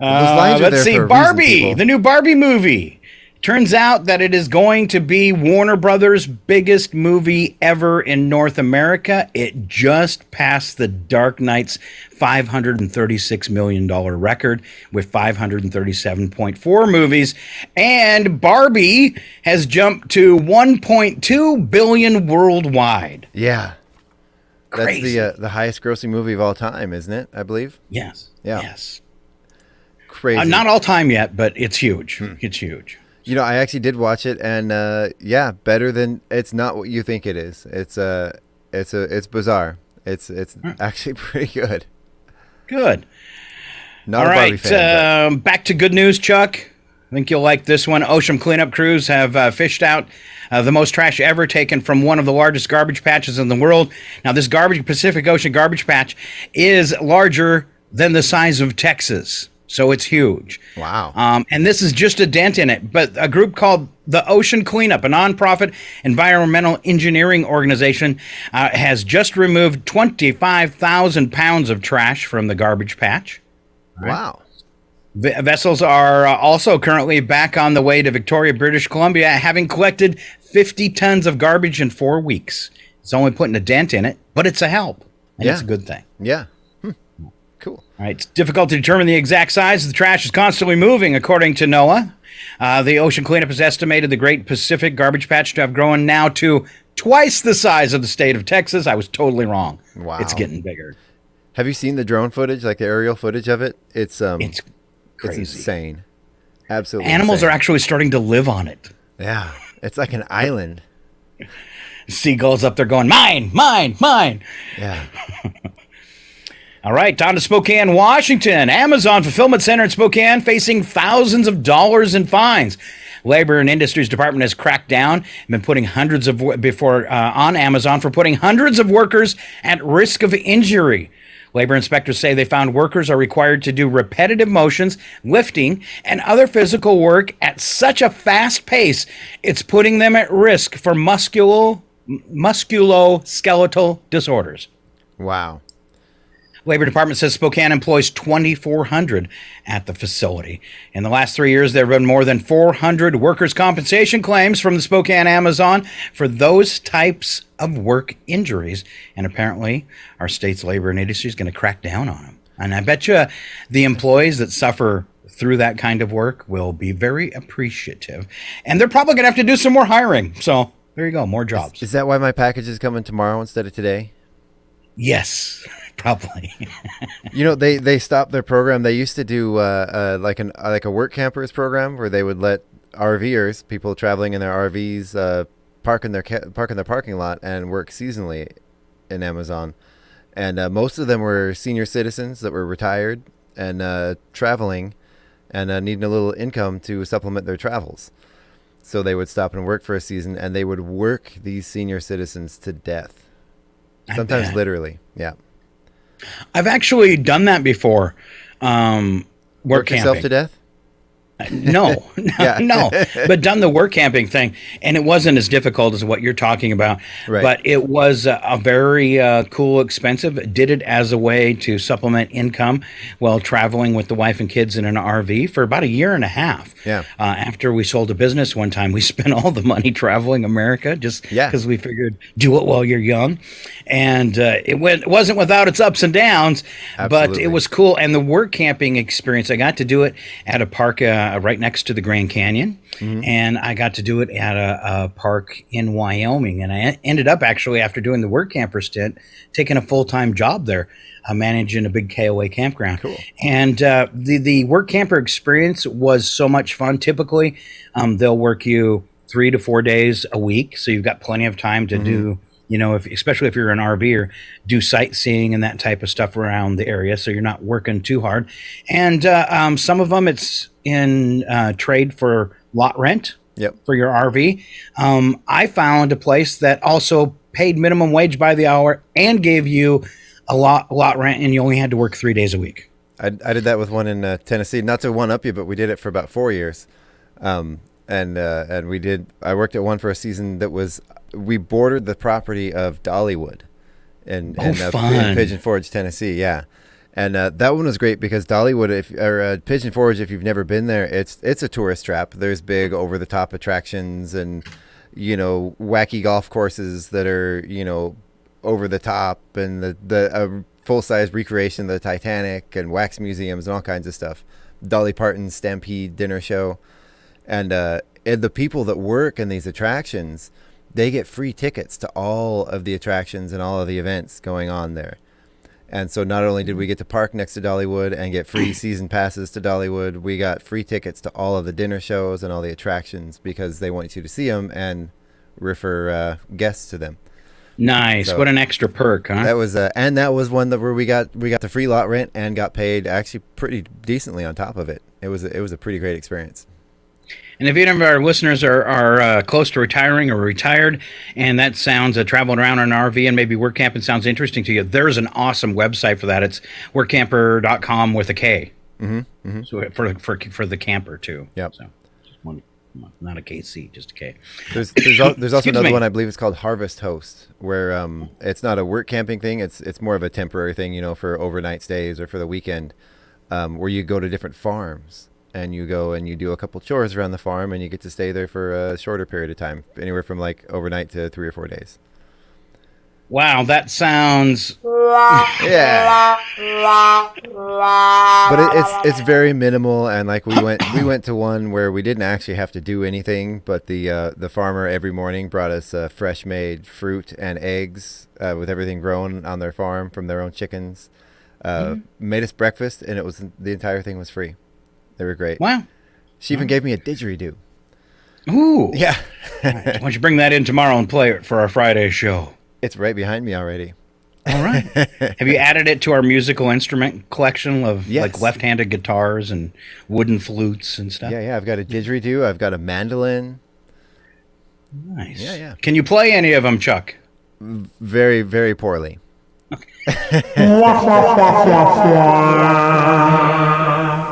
Those lines are let's see. Barbie, the new Barbie movie. Turns out that it is going to be Warner Brothers' biggest movie ever in North America. It just passed the Dark Knight's $536 million record with 537.4 movies. And Barbie has jumped to $1.2 billion worldwide. Yeah. Crazy. That's the highest grossing movie of all time, isn't it? I believe. Yes. Yeah. Yes. Crazy. Not all time yet, but it's huge. It's huge. I actually did watch it, and better than, it's not what you think it is. It's bizarre. It's actually pretty good. Good. Not all a Barbie fan. Back to good news, Chuck. I think you'll like this one. Ocean cleanup crews have fished out the most trash ever taken from one of the largest garbage patches in the world. Now, this Pacific Ocean garbage patch is larger than the size of Texas, so it's huge. Wow. And this is just a dent in it. But a group called the Ocean Cleanup, a nonprofit environmental engineering organization, has just removed 25,000 pounds of trash from the garbage patch. Right? Wow. Vessels are also currently back on the way to Victoria, British Columbia, having collected 50 tons of garbage in 4 weeks. It's only putting a dent in it, but it's a help. And it's a good thing. Yeah. Cool. All right. It's difficult to determine the exact size. The trash is constantly moving, according to NOAA. The Ocean Cleanup has estimated the Great Pacific Garbage Patch to have grown now to twice the size of the state of Texas. I was totally wrong. Wow. It's getting bigger. Have you seen the drone footage, like the aerial footage of it? It's crazy. It's insane. Absolutely. Animals insane. are actually starting to live on it. Yeah. It's like an island. Seagulls up there going, mine, mine, mine. Yeah. All right, down to Spokane, Washington. Amazon Fulfillment Center in Spokane facing thousands of dollars in fines. Labor and Industries Department has cracked down and been putting on Amazon for putting hundreds of workers at risk of injury. Labor inspectors say they found workers are required to do repetitive motions, lifting, and other physical work at such a fast pace, it's putting them at risk for musculoskeletal disorders. Wow. Labor Department says Spokane employs 2,400 at the facility. In the last 3 years, there have been more than 400 workers' compensation claims from the Spokane Amazon for those types of work injuries. And apparently, our state's labor and industry is going to crack down on them. And I bet you the employees that suffer through that kind of work will be very appreciative. And they're probably going to have to do some more hiring. So there you go, more jobs. Is that why my package is coming tomorrow instead of today? Yes. Probably. You know, they stopped their program. They used to do like a work campers program where they would let RVers, people traveling in their RVs, park in their parking lot and work seasonally in Amazon. And most of them were senior citizens that were retired and traveling and needing a little income to supplement their travels. So they would stop and work for a season, and they would work these senior citizens to death. Sometimes literally. Yeah. I've actually done that before. Work yourself to death? No, but done the work camping thing, and it wasn't as difficult as what you're talking about. Right. But it was a very cool, expensive. Did it as a way to supplement income while traveling with the wife and kids in an RV for about a year and a half. Yeah. After we sold a business one time, we spent all the money traveling America just because we figured do it while you're young, and it wasn't without its ups and downs. Absolutely. But it was cool, and the work camping experience. I got to do it at a park. Right next to the Grand Canyon, and I got to do it at a park in Wyoming, and I ended up actually, after doing the work camper stint, taking a full-time job there, managing a big KOA campground. Cool. And the work camper experience was so much fun. Typically, they'll work you 3 to 4 days a week, so you've got plenty of time to do, you know, especially if you're an RVer, do sightseeing and that type of stuff around the area, so you're not working too hard. And some of them, it's in trade for lot rent for your RV. I found a place that also paid minimum wage by the hour and gave you a lot rent, and you only had to work 3 days a week. I did that with one in Tennessee. Not to one up you, but we did it for about 4 years. And we did. I worked at one for a season that was. We bordered the property of Dollywood, in Pigeon Forge, Tennessee. Yeah, and that one was great because Dollywood, Pigeon Forge, if you've never been there, it's a tourist trap. There's big over the top attractions and wacky golf courses that are over the top, and the full size recreation of the Titanic and wax museums and all kinds of stuff. Dolly Parton's Stampede dinner show, and the people that work in these attractions, they get free tickets to all of the attractions and all of the events going on there. And so not only did we get to park next to Dollywood and get free season passes to Dollywood, we got free tickets to all of the dinner shows and all the attractions because they want you to see them and refer guests to them. Nice. So what an extra perk, huh? That was one where we got the free lot rent and got paid actually pretty decently on top of it. It was a pretty great experience. And if any of our listeners are close to retiring or retired, and that sounds traveling around in an RV and maybe work camping sounds interesting to you, there's an awesome website for that. It's workcamper.com with a K. Mm-hmm. Mm-hmm. So for the camper too. Yep. So just one, not a KC, just a K. There's also another one, I believe it's called Harvest Host, where it's not a work camping thing. It's more of a temporary thing, for overnight stays or for the weekend, where you go to different farms and you go and you do a couple chores around the farm and you get to stay there for a shorter period of time, anywhere from like overnight to 3 or 4 days. Wow, that sounds... Yeah. But it's very minimal, and like we went to one where we didn't actually have to do anything, but the farmer every morning brought us fresh made fruit and eggs with everything grown on their farm from their own chickens. Made us breakfast, and the entire thing was free. They were great. Wow. She even gave me a didgeridoo. Ooh. Yeah. Right. Why don't you bring that in tomorrow and play it for our Friday show? It's right behind me already. All right. Have you added it to our musical instrument collection of like left-handed guitars and wooden flutes and stuff? Yeah. I've got a didgeridoo. I've got a mandolin. Nice. Yeah. Can you play any of them, Chuck? Very, very poorly.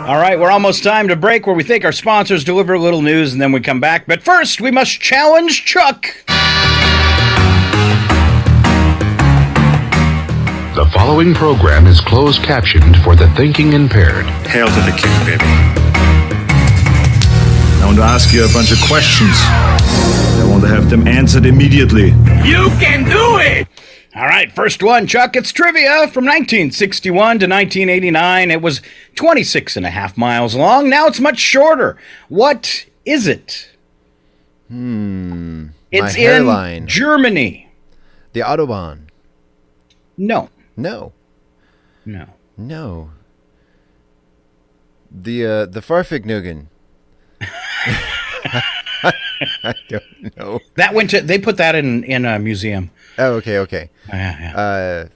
All right, we're almost time to break where we think our sponsors deliver a little news and then we come back. But first, we must challenge Chuck. The following program is closed captioned for the thinking impaired. Hail to the king, baby. I want to ask you a bunch of questions. I want to have them answered immediately. You can do it! All right, first one, Chuck. It's trivia from 1961 to 1989. It was 26 and a half miles long. Now it's much shorter. What is it? It's in Germany. The Autobahn. No. No. No. No. The Farfignugan. I don't know. That went to. They put that in a museum. Oh, okay. Yeah.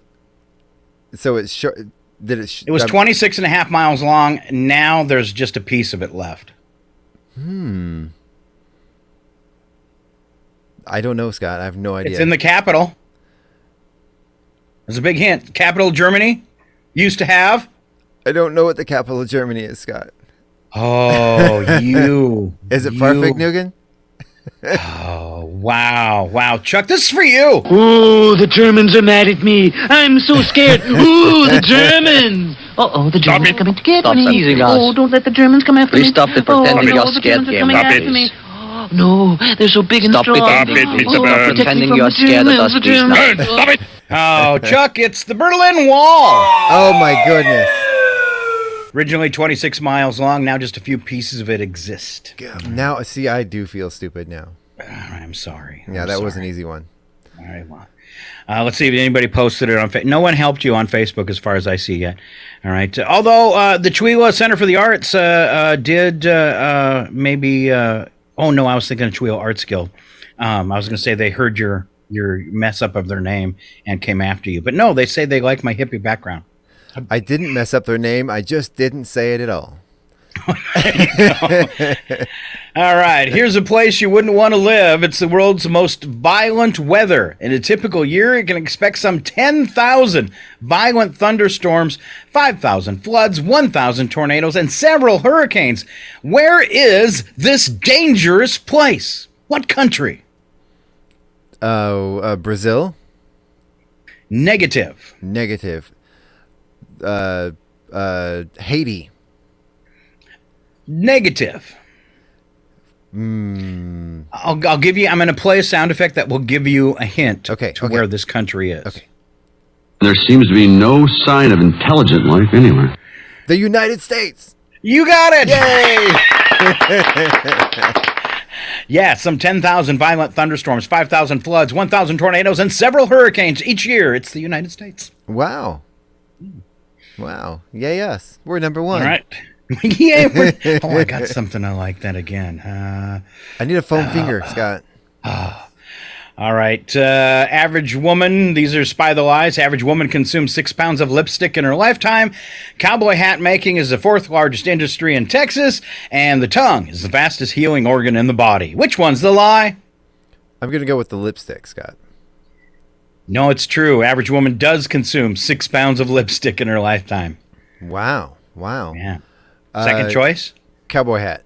So it's short. It was 26 and a half miles long. Now there's just a piece of it left. I don't know, Scott. I have no idea. It's in the capital. There's a big hint. Capital Germany used to have. I don't know what the capital of Germany is, Scott. Oh, you. Is it Farfignugan? Oh, wow. Chuck, this is for you. Ooh, the Germans are mad at me. I'm so scared. Ooh, the Germans. Uh-oh, the Germans are coming to get me. Teasing us. Oh, don't let the Germans come after me. Please stop the pretending you're scared, the Germans are coming after me. Oh, no, they're so big and strong. Stop it, pretending you're scared of us, please now. Stop it. Oh, Chuck, it's the Berlin Wall. Oh, my goodness. Originally 26 miles long, now just a few pieces of it exist. Now, see, I do feel stupid now. I'm sorry. Yeah, that was an easy one. All right, well. Let's see if anybody posted it on Facebook. No one helped you on Facebook as far as I see yet. All right. Although the Chihuahua Center for the Arts did maybe... oh, no, I was thinking of Chihuahua Arts Guild. I was going to say they heard your mess up of their name and came after you. But no, they say they like my hippie background. I didn't mess up their name. I just didn't say it at all. All right. Here's a place you wouldn't want to live. It's the world's most violent weather. In a typical year, you can expect some 10,000 violent thunderstorms, 5,000 floods, 1,000 tornadoes, and several hurricanes. Where is this dangerous place? What country? Brazil? Negative. Haiti. Negative. I'll give you. I'm going to play a sound effect that will give you a hint to where this country is. Okay. There seems to be no sign of intelligent life anywhere. The United States. You got it. Yay! Yeah, some 10,000 violent thunderstorms, 5,000 floods, 1,000 tornadoes, and several hurricanes each year. It's the United States. Wow. Yay, us. We're number one. All right. Yeah. I got something I like that again. I need a foam finger, Scott. All All right. Average woman, these are Spy the Lies. Average woman consumes 6 pounds of lipstick in her lifetime. Cowboy hat making is the 4th largest industry in Texas. And the tongue is the fastest healing organ in the body. Which one's the lie? I'm going to go with the lipstick, Scott. No, it's true. Average woman does consume 6 pounds of lipstick in her lifetime. Wow. Wow. Yeah. Second choice? Cowboy hat.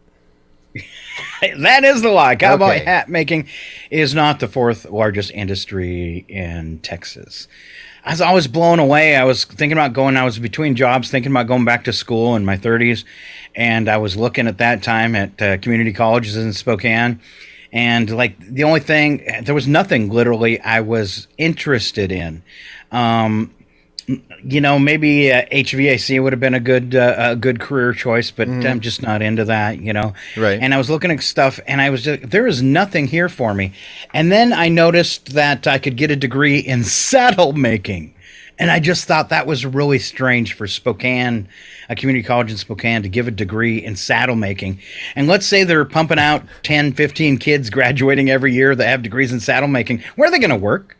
That is the lie. Cowboy Okay. hat making is not the 4th largest industry in Texas. I was always blown away. I was between jobs, thinking about going back to school in my 30s. And I was looking at that time at community colleges in Spokane. And like the only thing, there was nothing literally I was interested in. Maybe HVAC would have been a good career choice, but I'm just not into that, Right. And I was looking at stuff, and there is nothing here for me. And then I noticed that I could get a degree in saddle making, and I just thought that was really strange for Spokane, a community college in Spokane, to give a degree in saddle making. And let's say they're pumping out 10, 15 kids graduating every year that have degrees in saddle making. Where are they going to work?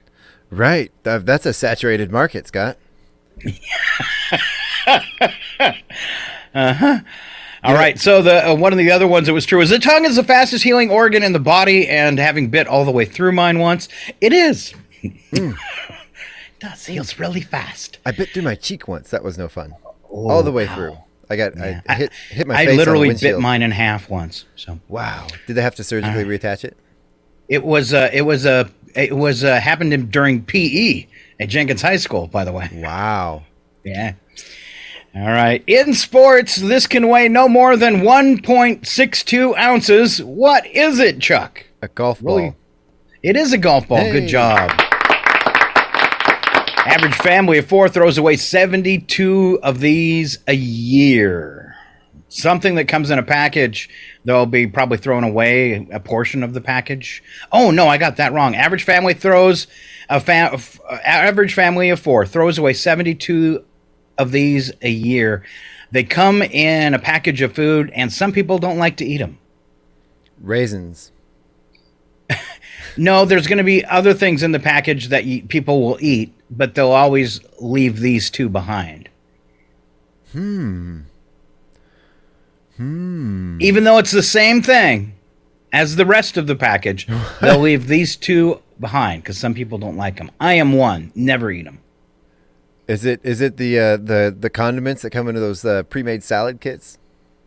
Right. That's a saturated market, Scott. All right. So the one of the other ones that was true is the tongue is the fastest healing organ in the body, and having bit all the way through mine once, it is. It does heals really fast. I bit through my cheek once. That was no fun. All the way through. I hit my face. I literally bit mine in half once. So wow. Did they have to surgically reattach it? It was happened during PE at Jenkins High School, by the way. Wow. Yeah. All right. In sports, this can weigh no more than 1.62 ounces. What is it, Chuck? A golf ball. It is a golf ball. Hey. Good job. Average family of 4 throws away 72 of these a year. Something that comes in a package, they'll be probably throwing away a portion of the package. Oh, no, I got that wrong. Average family of 4 throws away 72 of these a year. They come in a package of food, and some people don't like to eat them. Raisins. No, there's going to be other things in the package that people will eat, but they'll always leave these 2 behind. Even though it's the same thing as the rest of the package, they'll leave these 2 behind because some people don't like them. I am one. Never eat them. Is it the condiments that come into those pre-made salad kits?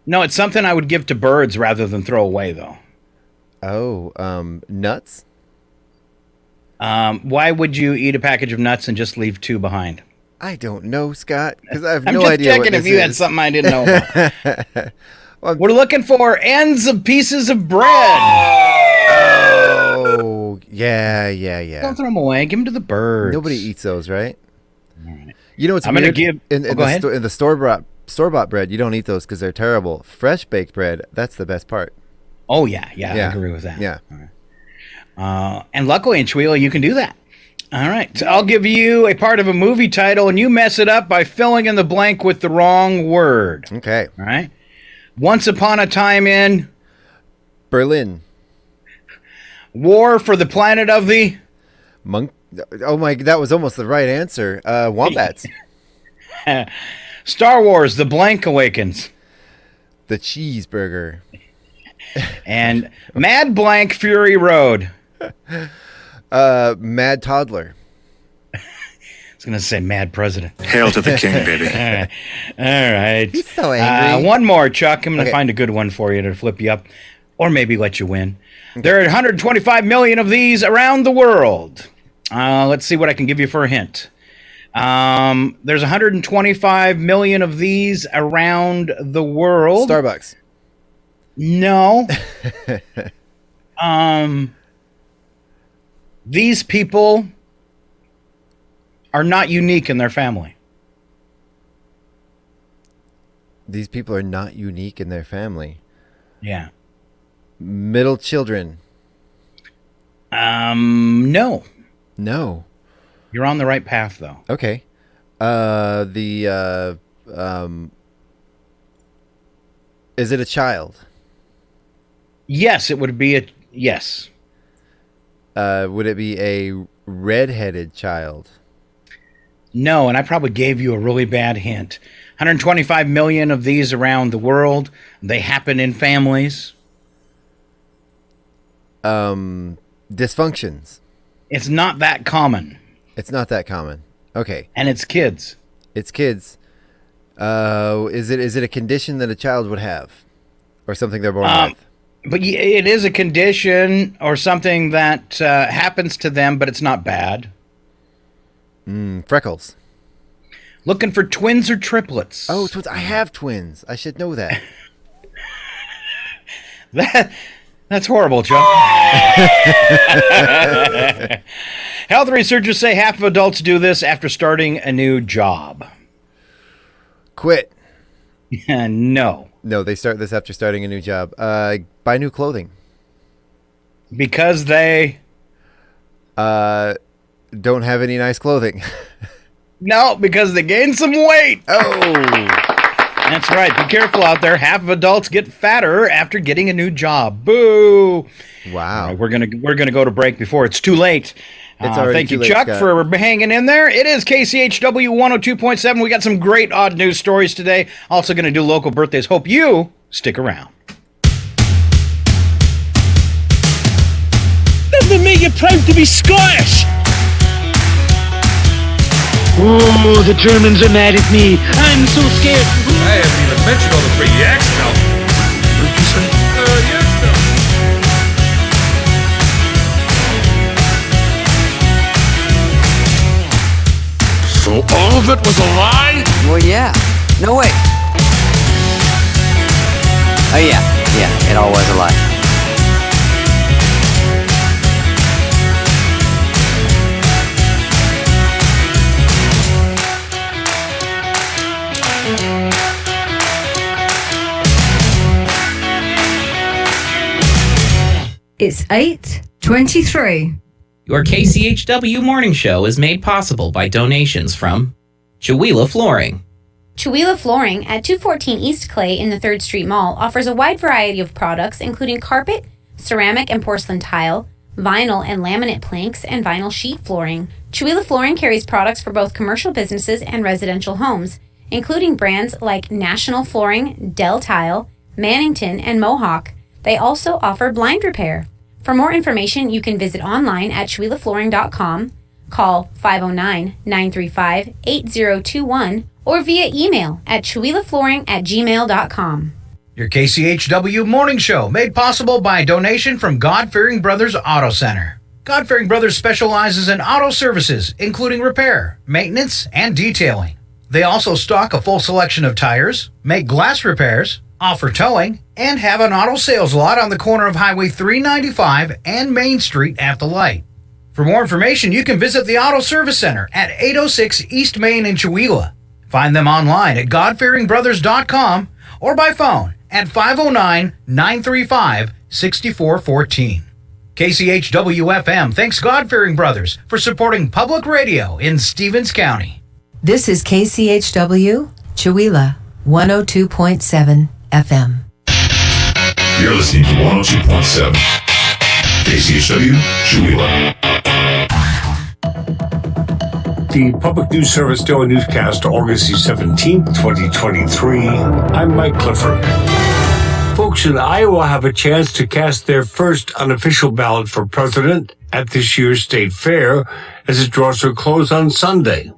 No, it's something I would give to birds rather than throw away, though. Oh, nuts? Why would you eat a package of nuts and just leave 2 behind? I don't know, Scott, because I have I'm no just idea checking what if you had something I didn't know about. We're looking for ends of pieces of bread. Oh, yeah. Don't throw them away. Give them to the birds. Nobody eats those, right? You know what's I'm weird? going to give... Go ahead. In the store-bought bread, you don't eat those because they're terrible. Fresh baked bread, that's the best part. Oh, yeah, I agree with that. Yeah. And luckily in Chwila, you can do that. All right. So I'll give you a part of a movie title, and you mess it up by filling in the blank with the wrong word. Okay. All right. Once Upon a Time in... Berlin. War for the Planet of the... Oh, my... That was almost the right answer. Wombats. Star Wars, The Blank Awakens. The Cheeseburger. And Mad Blank Fury Road. Mad Toddler. I was going to say Mad President. Hail to the king, baby. All right. He's so angry. One more, Chuck. I'm going to find a good one for you to flip you up or maybe let you win. Okay. There are 125 million of these around the world. Let's see what I can give you for a hint. There's 125 million of these around the world. Starbucks. No. These people are not unique in their family. These people are not unique in their family. Yeah. Middle children. No. No. You're on the right path, though. Okay. Is it a child? Yes, it would be a yes. Would it be a red-headed child? No, and I probably gave you a really bad hint. 125 million of these around the world. They happen in families. Dysfunctions. It's not that common. It's not that common. Okay. And it's kids. It's kids. Is it a condition that a child would have? Or something they're born with? But it is a condition or something that happens to them, but it's not bad. Freckles. Looking for twins or triplets? Oh, twins. I have twins. I should know that. That's horrible, Joe. Health researchers say half of adults do this after starting a new job. Quit. No. No, they start this after starting a new job. Buy new clothing. Because they... don't have any nice clothing. No, because they gained some weight. Oh. That's right. Be careful out there. Half of adults get fatter after getting a new job. Boo. Wow. Right, we're gonna go to break before it's too late. It's already thank too you, late, Chuck, Scott, for hanging in there. It is KCHW 102.7. We got some great odd news stories today. Also going to do local birthdays. Hope you stick around. Doesn't make you proud to be Scottish. Oh, the Germans are mad at me. I'm so scared. I haven't even mentioned all the free yaks now. What did you say? Yaks now. So all of it was a lie? Well, yeah. No, wait. Oh, yeah, it all was a lie. It's 8:23. Your KCHW morning show is made possible by donations from Chihuahua Flooring. Chihuahua Flooring at 214 East Clay in the 3rd Street Mall offers a wide variety of products including carpet, ceramic and porcelain tile, vinyl and laminate planks, and vinyl sheet flooring. Chihuahua Flooring carries products for both commercial businesses and residential homes, including brands like National Flooring, Del Tile, Mannington, and Mohawk. They also offer blind repair. For more information, you can visit online at chihuahuaflooring.com, call 509-935-8021, or via email at chihuahuaflooring@gmail.com. Your KCHW morning show made possible by a donation from God-Fearing Brothers Auto Center. God-Fearing Brothers specializes in auto services, including repair, maintenance, and detailing. They also stock a full selection of tires, make glass repairs, offer towing, and have an auto sales lot on the corner of Highway 395 and Main Street at the light. For more information, you can visit the Auto Service Center at 806 East Main in Chihuahua. Find them online at godfearingbrothers.com or by phone at 509-935-6414. KCHW-FM thanks God-Fearing Brothers for supporting public radio in Stevens County. This is KCHW, Chihuahua, 102.7 FM. You're listening to 102.7 KCHW, Chihuahua. The Public News Service Daily Newscast, August 17th, 2023. I'm Mike Clifford. Folks in Iowa have a chance to cast their first unofficial ballot for president at this year's state fair as it draws to a close on Sunday.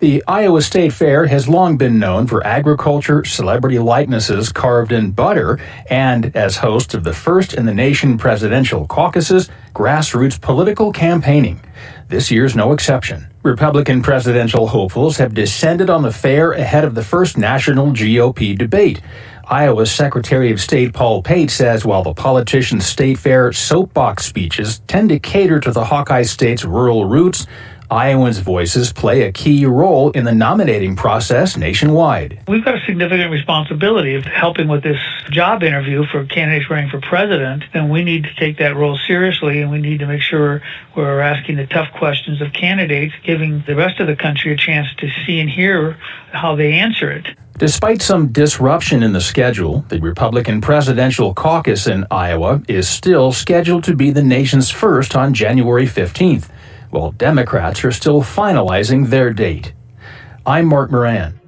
The Iowa State Fair has long been known for agriculture, celebrity likenesses carved in butter, and as host of the first in the nation presidential caucuses, grassroots political campaigning. This year's no exception. Republican presidential hopefuls have descended on the fair ahead of the first national GOP debate. Iowa's Secretary of State Paul Pate says while the politicians' state fair soapbox speeches tend to cater to the Hawkeye State's rural roots, Iowans' voices play a key role in the nominating process nationwide. We've got a significant responsibility of helping with this job interview for candidates running for president, and we need to take that role seriously, and we need to make sure we're asking the tough questions of candidates, giving the rest of the country a chance to see and hear how they answer it. Despite some disruption in the schedule, the Republican presidential caucus in Iowa is still scheduled to be the nation's first on January 15th, while Democrats are still finalizing their date. I'm Mark Moran.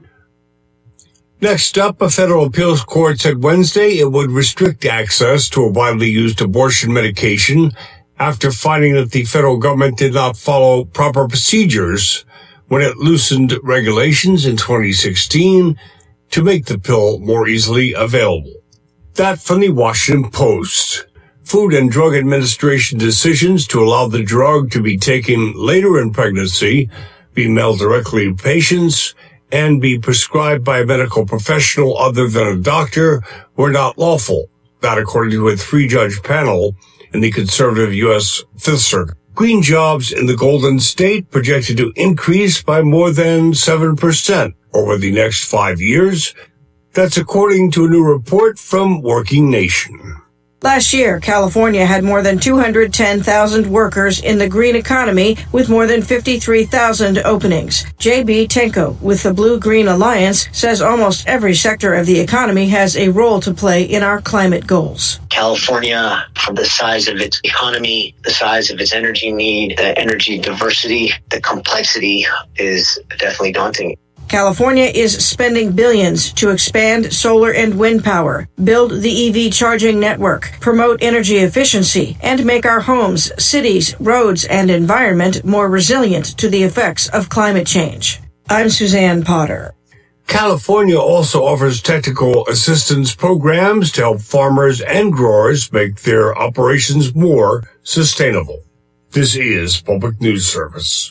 Next up, a federal appeals court said Wednesday it would restrict access to a widely used abortion medication after finding that the federal government did not follow proper procedures when it loosened regulations in 2016 to make the pill more easily available. That from the Washington Post. Food and Drug Administration decisions to allow the drug to be taken later in pregnancy, be mailed directly to patients, and be prescribed by a medical professional other than a doctor were not lawful. That according to a 3-judge panel in the conservative U.S. Fifth Circuit. Green jobs in the Golden State projected to increase by more than 7% over the next 5 years. That's according to a new report from Working Nation. Last year, California had more than 210,000 workers in the green economy with more than 53,000 openings. J.B. Tenko with the Blue-Green Alliance says almost every sector of the economy has a role to play in our climate goals. California, from the size of its economy, the size of its energy need, the energy diversity, the complexity is definitely daunting. California is spending billions to expand solar and wind power, build the EV charging network, promote energy efficiency, and make our homes, cities, roads, and environment more resilient to the effects of climate change. I'm Suzanne Potter. California also offers technical assistance programs to help farmers and growers make their operations more sustainable. This is Public News Service.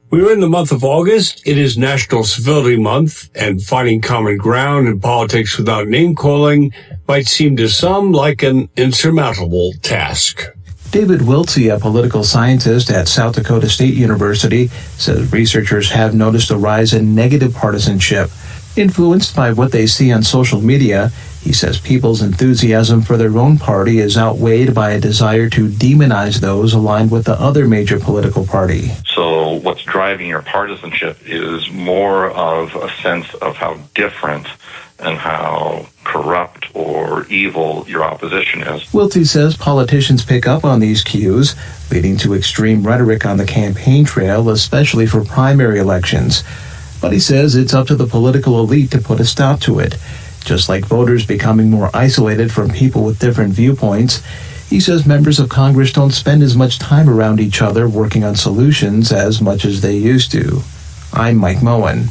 We're in the month of August. It is National Civility Month, and finding common ground in politics without name-calling might seem to some like an insurmountable task. David Wiltsey, a political scientist at South Dakota State University, says researchers have noticed a rise in negative partisanship. Influenced by what they see on social media, he says people's enthusiasm for their own party is outweighed by a desire to demonize those aligned with the other major political party. So what's driving your partisanship is more of a sense of how different and how corrupt or evil your opposition is. Wiltsey says politicians pick up on these cues, leading to extreme rhetoric on the campaign trail, especially for primary elections. But he says it's up to the political elite to put a stop to it. Just like voters becoming more isolated from people with different viewpoints, he says members of Congress don't spend as much time around each other working on solutions as much as they used to. I'm Mike Moen.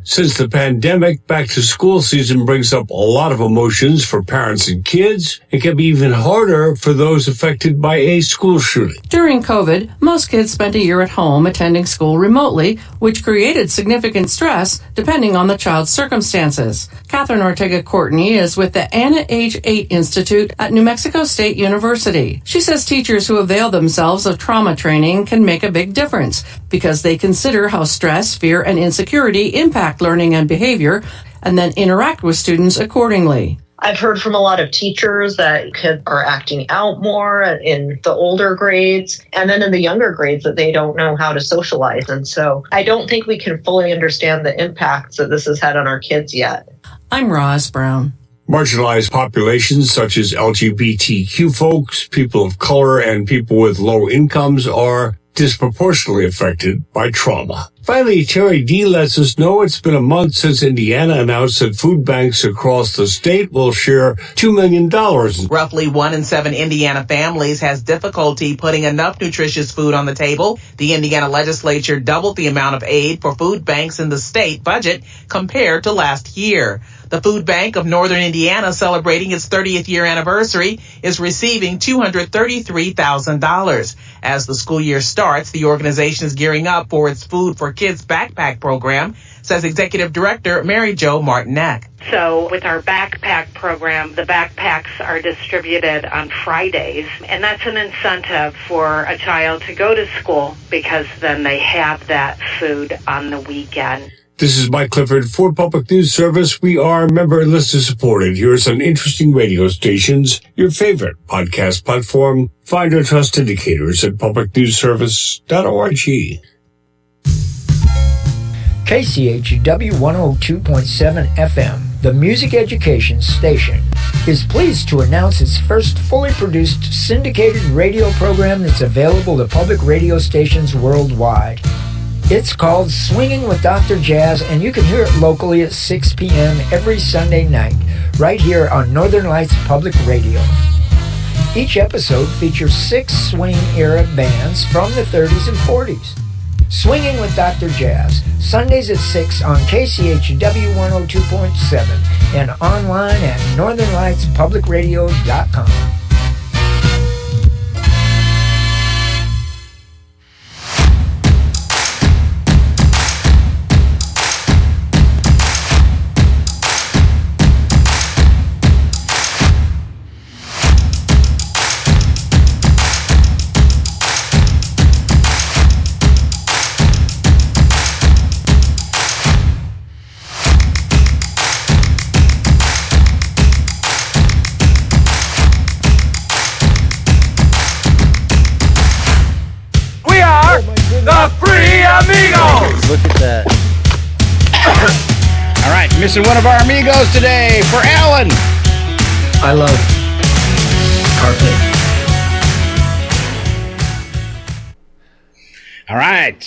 Since the pandemic, back-to-school season brings up a lot of emotions for parents and kids. It can be even harder for those affected by a school shooting. During COVID, most kids spent a year at home attending school remotely, which created significant stress depending on the child's circumstances. Catherine Ortega-Courtney is with the Anna H. 8 Institute at New Mexico State University. She says teachers who avail themselves of trauma training can make a big difference because they consider how stress, fear, and insecurity impact learning and behavior, and then interact with students accordingly. I've heard from a lot of teachers that kids are acting out more in the older grades, and then in the younger grades that they don't know how to socialize. And so I don't think we can fully understand the impacts that this has had on our kids yet. I'm Roz Brown. Marginalized populations such as LGBTQ folks, people of color, and people with low incomes are disproportionately affected by trauma. Finally, Terry D lets us know it's been a month since Indiana announced that food banks across the state will share $2 million. Roughly 1 in 7 Indiana families has difficulty putting enough nutritious food on the table. The Indiana legislature doubled the amount of aid for food banks in the state budget compared to last year. The Food Bank of Northern Indiana, celebrating its 30th year anniversary, is receiving $233,000. As the school year starts, the organization is gearing up for its Food for Kids backpack program, says Executive Director Mary Jo Martinek. So with our backpack program, the backpacks are distributed on Fridays, and that's an incentive for a child to go to school because then they have that food on the weekend. This is Mike Clifford for Public News Service. We are member and listener supported. Here are some interesting radio stations, your favorite podcast platform. Find our trust indicators at publicnewsservice.org. KCHW 102.7 FM, the music education station, is pleased to announce its first fully produced syndicated radio program that's available to public radio stations worldwide. It's called Swinging with Dr. Jazz, and you can hear it locally at 6 p.m. every Sunday night, right here on Northern Lights Public Radio. Each episode features 6 swing-era bands from the 30s and 40s. Swinging with Dr. Jazz, Sundays at 6 on KCHW 102.7 and online at northernlightspublicradio.com. The Free Amigos! Look at that. All right, missing one of our amigos today for Alan. I love carpet. All right,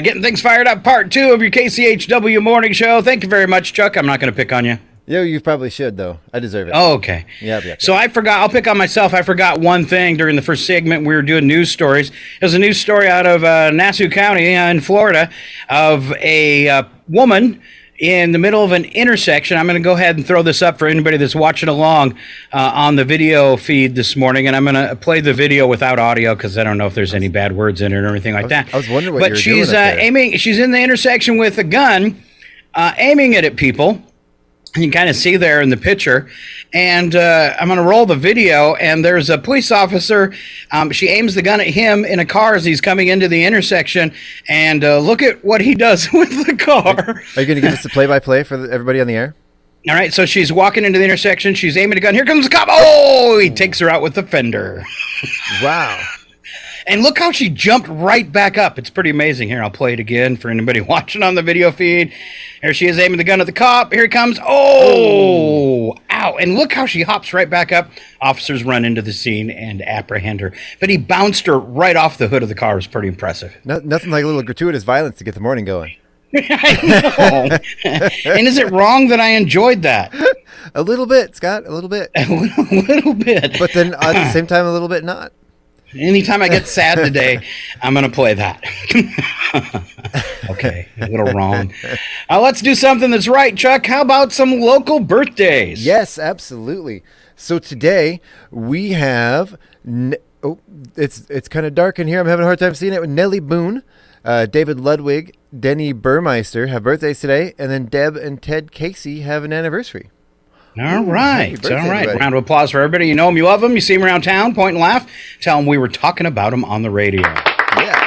getting things fired up, part 2 of your KCHW morning show. Thank you very much, Chuck. I'm not going to pick on you. Yo, you probably should, though. I deserve it. Oh, okay. Yeah. So I forgot, I'll pick on myself. I forgot one thing during the first segment. We were doing news stories. There's a news story out of Nassau County in Florida of a woman in the middle of an intersection. I'm going to go ahead and throw this up for anybody that's watching along on the video feed this morning. And I'm going to play the video without audio because I don't know if there's any bad words in it or anything like that. I was wondering what you were doing But she's aiming. She's in the intersection with a gun, aiming it at people. You can kind of see there in the picture. And I'm going to roll the video, and there's a police officer. She aims the gun at him in a car as he's coming into the intersection. And look at what he does with the car. Are you going to give us the play-by-play for everybody on the air? All right, so she's walking into the intersection. She's aiming a gun. Here comes the cop. Oh, he takes her out with the fender. Wow. And look how she jumped right back up. It's pretty amazing. Here, I'll play it again for anybody watching on the video feed. Here she is aiming the gun at the cop. Here he comes. Oh, ow. And look how she hops right back up. Officers run into the scene and apprehend her. But he bounced her right off the hood of the car. It was pretty impressive. Nothing like a little gratuitous violence to get the morning going. I know. And is it wrong that I enjoyed that? A little bit, Scott. A little bit. A little bit. But then at the same time, a little bit not. Anytime I get sad today, I'm going to play that. Okay, a little wrong. Let's do something that's right, Chuck. How about some local birthdays? Yes, absolutely. So today we have, it's kind of dark in here. I'm having a hard time seeing it. Nellie Boone, David Ludwig, Denny Burmeister have birthdays today, and then Deb and Ted Casey have an anniversary. All right. Birthday, All right. everybody. Round of applause for everybody. You know them, you love them, you see them around town, point and laugh. Tell them we were talking about them on the radio. Yeah.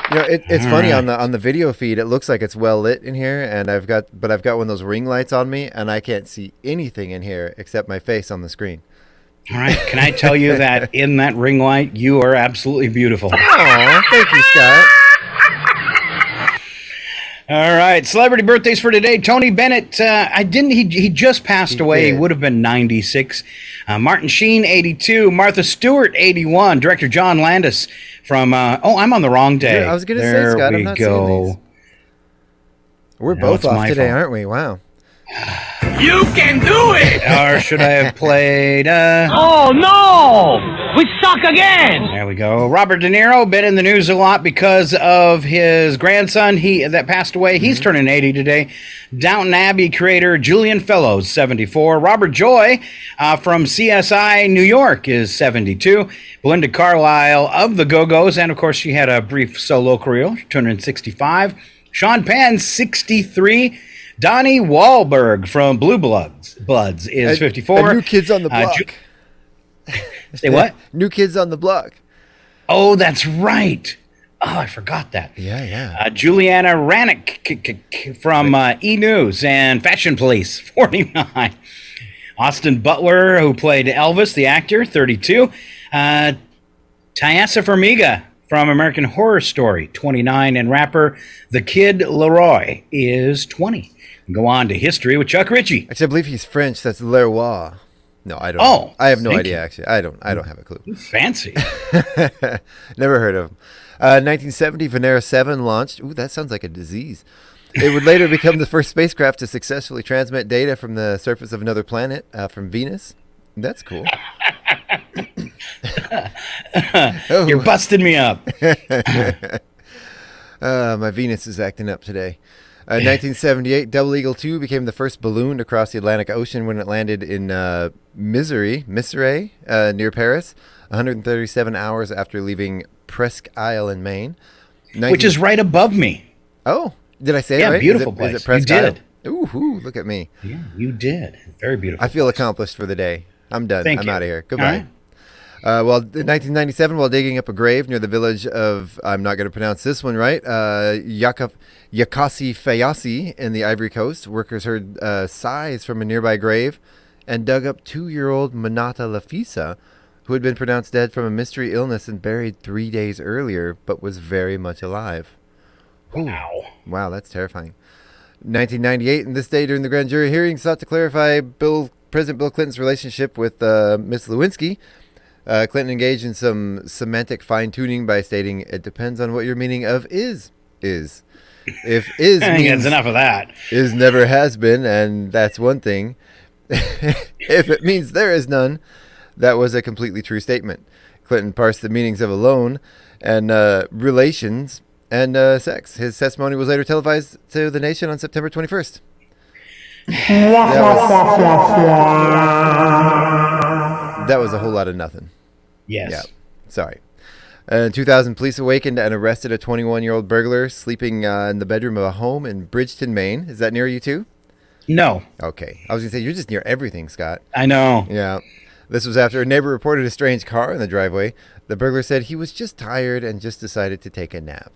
You know, it's funny on the video feed. It looks like it's well lit in here, and I've got one of those ring lights on me, and I can't see anything in here except my face on the screen. All right. Can I tell you that in that ring light, you are absolutely beautiful. Aw, thank you, Scott. All right, celebrity birthdays for today. Tony Bennett, he just passed away. He would have been 96. Martin Sheen, 82. Martha Stewart, 81. Director John Landis from, I'm on the wrong day. Yeah, I was going to say, Scott, I'm not seeing these. We're both off today, aren't we? Wow. You can do it! Or should I have played... Oh, no! We suck again! There we go. Robert De Niro, been in the news a lot because of his grandson that passed away. He's turning 80 today. Downton Abbey creator Julian Fellowes, 74. Robert Joy from CSI New York is 72. Belinda Carlisle of the Go-Go's, and of course she had a brief solo career, turning 65. Sean Penn, 63. Donnie Wahlberg from Blue Bloods is 54. New Kids on the Block. Say what? New Kids on the Block. Oh, that's right. Oh, I forgot that. Yeah. Juliana Rannick from E! News and Fashion Police, 49. Austin Butler, who played Elvis, the actor, 32. Tyasa Farmiga from American Horror Story, 29, and rapper The Kid Leroy is 20. Go on to history with Chuck Ritchie. Actually, I believe he's French. That's Leroy. No, I don't. Oh, I have no idea. Actually, I don't have a clue. Fancy. Never heard of him. 1970, Venera 7 launched. Ooh, that sounds like a disease. It would later become the first spacecraft to successfully transmit data from the surface of another planet, from Venus. That's cool. You're busting me up. My Venus is acting up today. 1978, Double Eagle 2 became the first balloon to cross the Atlantic Ocean when it landed in Missouri, near Paris, 137 hours after leaving Presque Isle in Maine. Which is right above me. Oh, did I say it right? Yeah, beautiful place. Is it Presque You Isle? did. Ooh, look at me. Yeah, you did. Very beautiful. I feel accomplished for the day. I'm done. Thank I'm you. out of here. Goodbye. Well, in 1997, while digging up a grave near the village of, I'm not going to pronounce this one right, Yakasi Fayasi in the Ivory Coast, workers heard sighs from a nearby grave and dug up 2-year-old Manata Lafisa, who had been pronounced dead from a mystery illness and buried 3 days earlier, but was very much alive. Wow. Wow, that's terrifying. 1998, and this day during the grand jury hearing sought to clarify President Bill Clinton's relationship with Ms. Lewinsky. Clinton engaged in some semantic fine-tuning by stating, "It depends on what your meaning of is. If is means it's enough of that. Is never has been, and that's one thing. If it means there is none, that was a completely true statement." Clinton parsed the meanings of alone and relations and sex. His testimony was later televised to the nation on September 21st. That was a whole lot of nothing. Yes. Yeah. Sorry. In 2000, police awakened and arrested a 21-year-old burglar sleeping in the bedroom of a home in Bridgeton, Maine. Is that near you too? No. Okay. I was going to say, you're just near everything, Scott. I know. Yeah. This was after a neighbor reported a strange car in the driveway. The burglar said he was just tired and just decided to take a nap.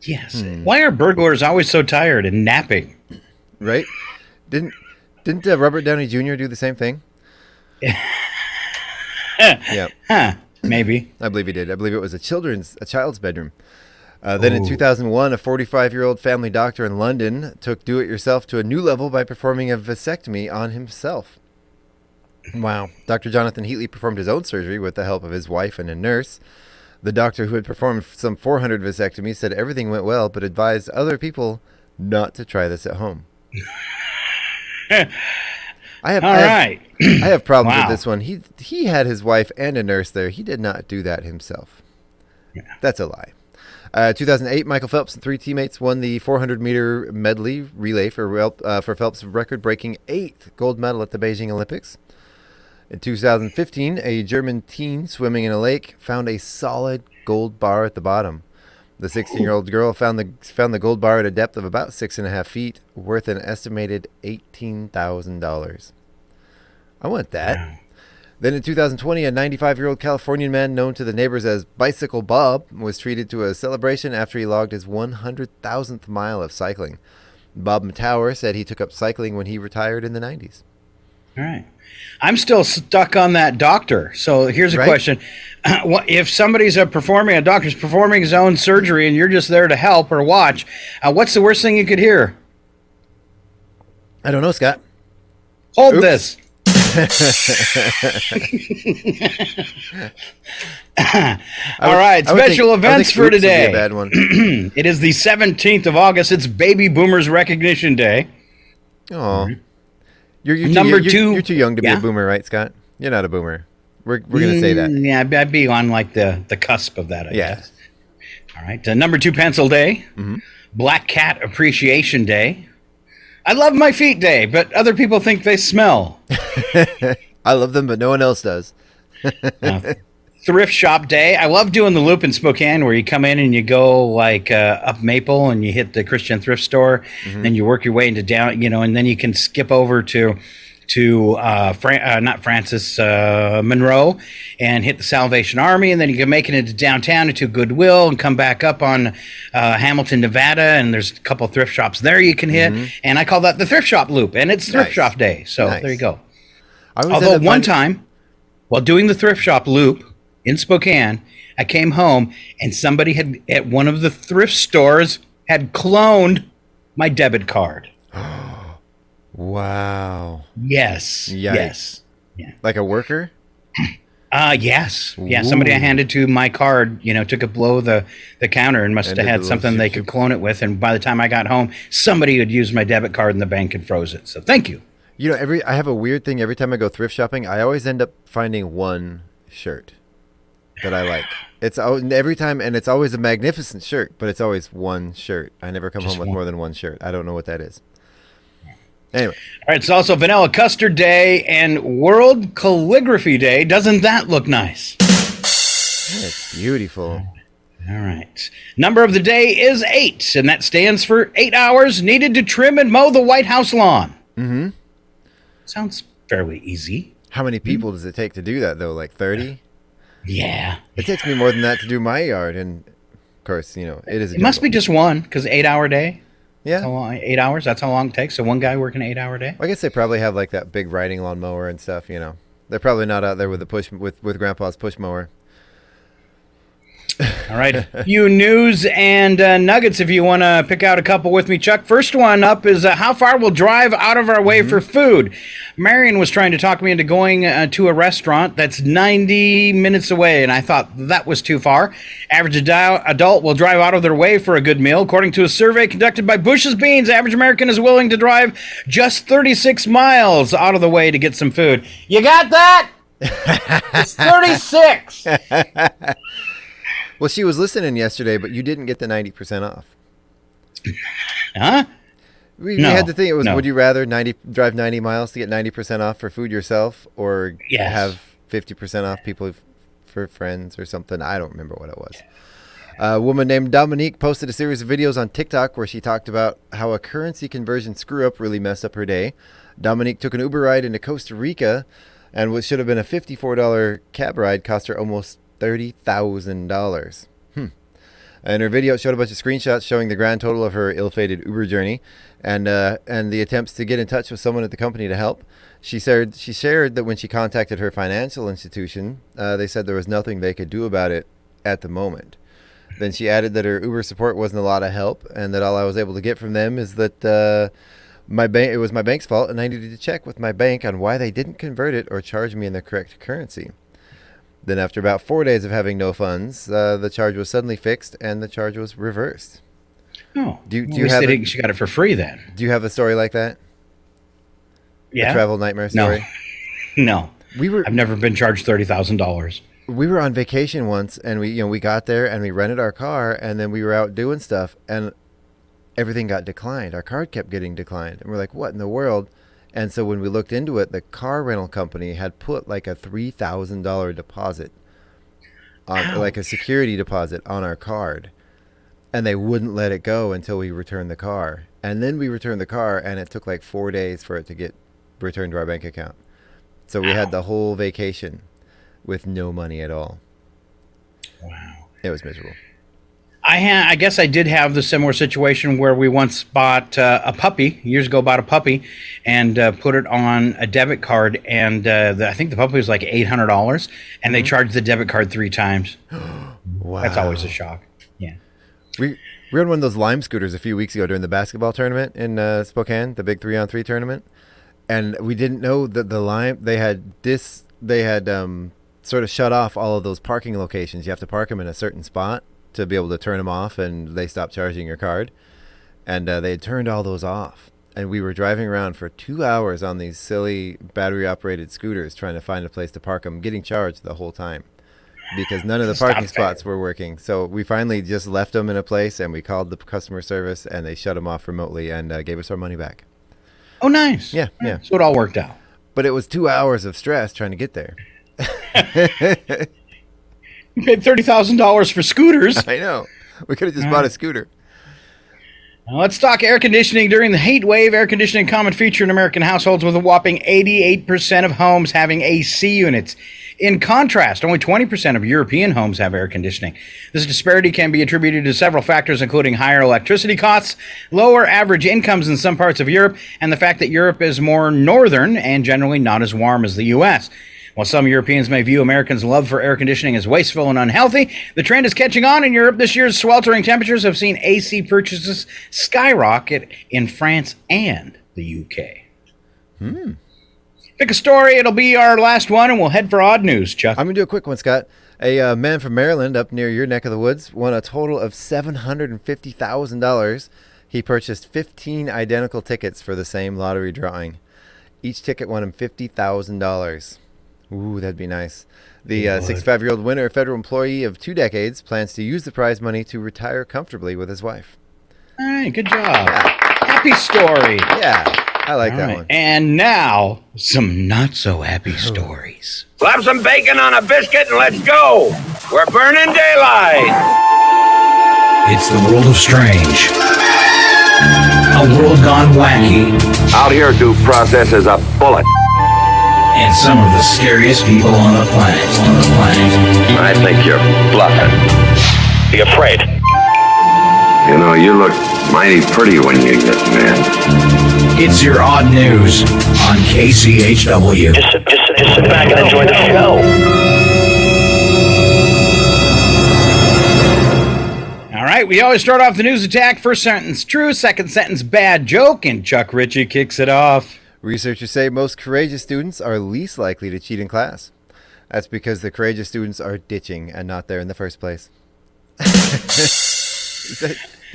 Yes. Why are burglars always so tired and napping? Right? Didn't Robert Downey Jr. do the same thing? Yeah. Huh. Maybe. I believe he did. I believe it was a child's bedroom. Then in 2001, a 45-year-old family doctor in London took do-it-yourself to a new level by performing a vasectomy on himself. Wow. Dr. Jonathan Heatley performed his own surgery with the help of his wife and a nurse. The doctor, who had performed some 400 vasectomies, said everything went well, but advised other people not to try this at home. I have problems with this one. He had his wife and a nurse there. He did not do that himself. Yeah. That's a lie. 2008, Michael Phelps and 3 teammates won the 400-meter medley relay for Phelps' record-breaking 8th gold medal at the Beijing Olympics. In 2015, a German teen swimming in a lake found a solid gold bar at the bottom. The 16-year-old girl found the gold bar at a depth of about 6.5 feet, worth an estimated $18,000. I want that. Wow. Then in 2020, a 95-year-old Californian man known to the neighbors as Bicycle Bob was treated to a celebration after he logged his 100,000th mile of cycling. Bob Matower said he took up cycling when he retired in the 90s. All right. I'm still stuck on that doctor. So here's a question. If a doctor's performing his own surgery and you're just there to help or watch, what's the worst thing you could hear? I don't know, Scott. Hold this. All right, special events for today. Would be a bad one. It is the 17th of August. It's Baby Boomers Recognition Day. Oh, you're too young to be a boomer, right, Scott? You're not a boomer. We're gonna say that. Yeah, I'd be on like the cusp of that, I guess. All right, number 2 Pencil Day, Black Cat Appreciation Day. I love my feet day, but other people think they smell. I love them, but no one else does. Thrift Shop Day. I love doing the loop in Spokane where you come in and you go like up Maple and you hit the Christian thrift store, and you work your way into down, and then you can skip over to Monroe and hit the Salvation Army, and then you can make it into downtown into Goodwill and come back up on Hamilton, Nevada, and there's a couple thrift shops there you can hit, and I call that the Thrift Shop Loop, and it's Thrift Shop Day, so there you go. Although one time, while doing the Thrift Shop Loop in Spokane. I came home and somebody had at one of the thrift stores had cloned my debit card. Wow. Yes. Yikes. Yes. Yeah. Like a worker? Yes. Yeah, somebody I handed to my card, took a blow the counter and must have had something they could clone it with. And by the time I got home, somebody had used my debit card and the bank had froze it. So thank you. I have a weird thing. Every time I go thrift shopping, I always end up finding one shirt that I like. It's every time, and it's always a magnificent shirt, but it's always one shirt. I never come home with more than one shirt. I don't know what that is. Anyway. All right, it's also Vanilla Custard Day and World Calligraphy Day. Doesn't that look nice? It's beautiful. All right. Number of the day is 8, and that stands for 8 hours needed to trim and mow the White House lawn. Mm-hmm. Sounds fairly easy. How many people does it take to do that, though? Like 30? Yeah. It takes me more than that to do my yard, and of course, it is. It must be just one, because 8-hour day. Yeah. 8 hours. That's how long it takes. So one guy working an 8-hour day. I guess they probably have like that big riding lawn mower and stuff. They're probably not out there with the push with Grandpa's push mower. All right, a few news and nuggets if you want to pick out a couple with me, Chuck. First one up is how far we'll drive out of our way for food. Marion was trying to talk me into going to a restaurant that's 90 minutes away, and I thought that was too far. Average adult will drive out of their way for a good meal. According to a survey conducted by Bush's Beans, average American is willing to drive just 36 miles out of the way to get some food. You got that? It's 36! Well, she was listening yesterday, but you didn't get the 90% off. Huh? We had to think, would you rather drive 90 miles to get 90% off for food yourself, or have 50% off people for friends or something? I don't remember what it was. A woman named Dominique posted a series of videos on TikTok where she talked about how a currency conversion screw-up really messed up her day. Dominique took an Uber ride into Costa Rica, and what should have been a $54 cab ride cost her almost $30,000. And her video showed a bunch of screenshots showing the grand total of her ill-fated Uber journey, and the attempts to get in touch with someone at the company to help. She shared that when she contacted her financial institution, they said there was nothing they could do about it at the moment. Then she added that her Uber support wasn't a lot of help, and that all I was able to get from them is that it was my bank's fault, and I needed to check with my bank on why they didn't convert it or charge me in the correct currency. Then after about 4 days of having no funds, the charge was suddenly fixed and the charge was reversed. Oh, do you have she got it for free then? Do you have a story like that? Yeah. A travel nightmare story? No. I've never been charged $30,000. We were on vacation once, and we got there and we rented our car, and then we were out doing stuff, and everything got declined. Our card kept getting declined, and we're like, what in the world? And so when we looked into it, the car rental company had put like a $3,000 deposit on, like a security deposit on our card, and they wouldn't let it go until we returned the car. And then we returned the car, and it took like 4 days for it to get returned to our bank account. So we had the whole vacation with no money at all. Wow. It was miserable. I guess I did have the similar situation where we once bought a puppy, years ago bought a puppy, and put it on a debit card, and I think the puppy was like $800, and they charged the debit card 3 times. Wow. That's always a shock. Yeah. We were on one of those Lime scooters a few weeks ago during the basketball tournament in Spokane, the big 3-on-3 tournament, and we didn't know that the Lime, they had sort of shut off all of those parking locations. You have to park them in a certain spot to be able to turn them off, and they stopped charging your card, and they had turned all those off, and we were driving around for 2 hours on these silly battery operated scooters trying to find a place to park them, getting charged the whole time because none of the parking spots were working. So we finally just left them in a place, and we called the customer service, and they shut them off remotely and gave us our money back. Oh, nice. Yeah. So it all worked out. But it was 2 hours of stress trying to get there. You paid $30,000 for scooters. I know. We could have just bought a scooter. Now let's talk air conditioning. During the heat wave, air conditioning common feature in American households, with a whopping 88% of homes having AC units. In contrast, only 20% of European homes have air conditioning. This disparity can be attributed to several factors, including higher electricity costs, lower average incomes in some parts of Europe, and the fact that Europe is more northern and generally not as warm as the U.S. While some Europeans may view Americans' love for air conditioning as wasteful and unhealthy, the trend is catching on in Europe. This year's sweltering temperatures have seen AC purchases skyrocket in France and the UK. Pick a story. It'll be our last one, and we'll head for odd news, Chuck. I'm going to do a quick one, Scott. A man from Maryland, up near your neck of the woods, won a total of $750,000. He purchased 15 identical tickets for the same lottery drawing. Each ticket won him $50,000. Ooh, that'd be nice. The 65-year-old winner, a federal employee of 2 decades, plans to use the prize money to retire comfortably with his wife. All right, good job. Yeah. Happy story. Yeah, I like that one. And now, some not-so-happy stories. Slap some bacon on a biscuit and let's go. We're burning daylight. It's the world of strange. A world gone wacky. Out here, due process is a bullet. And some of the scariest people on the planet. I think you're bluffing. Be afraid. You know, you look mighty pretty when you get mad. It's your odd news on KCHW. Just sit back and enjoy the show. All right, we always start off the news attack. First sentence true, second sentence bad joke, and Chuck Ritchie kicks it off. Researchers say most courageous students are least likely to cheat in class. That's because the courageous students are ditching and not there in the first place. Does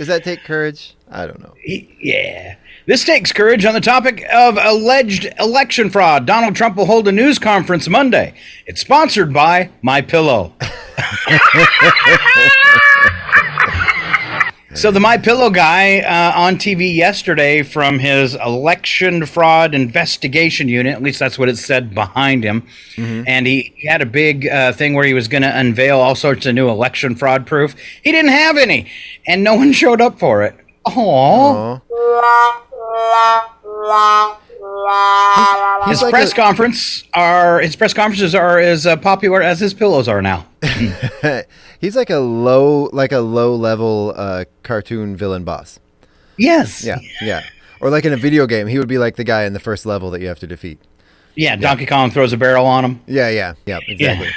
that take courage? I don't know. Yeah. This takes courage on the topic of alleged election fraud. Donald Trump will hold a news conference Monday. It's sponsored by MyPillow. So the MyPillow guy on TV yesterday from his election fraud investigation unit, at least that's what it said behind him, and he had a big thing where he was going to unveil all sorts of new election fraud proof. He didn't have any, and no one showed up for it. Aww. His press conferences are as popular as his pillows are now. He's like a low level cartoon villain boss. Yes. Yeah. Or like in a video game, he would be like the guy in the first level that you have to defeat. Yeah, Donkey Kong throws a barrel on him. Yeah, exactly.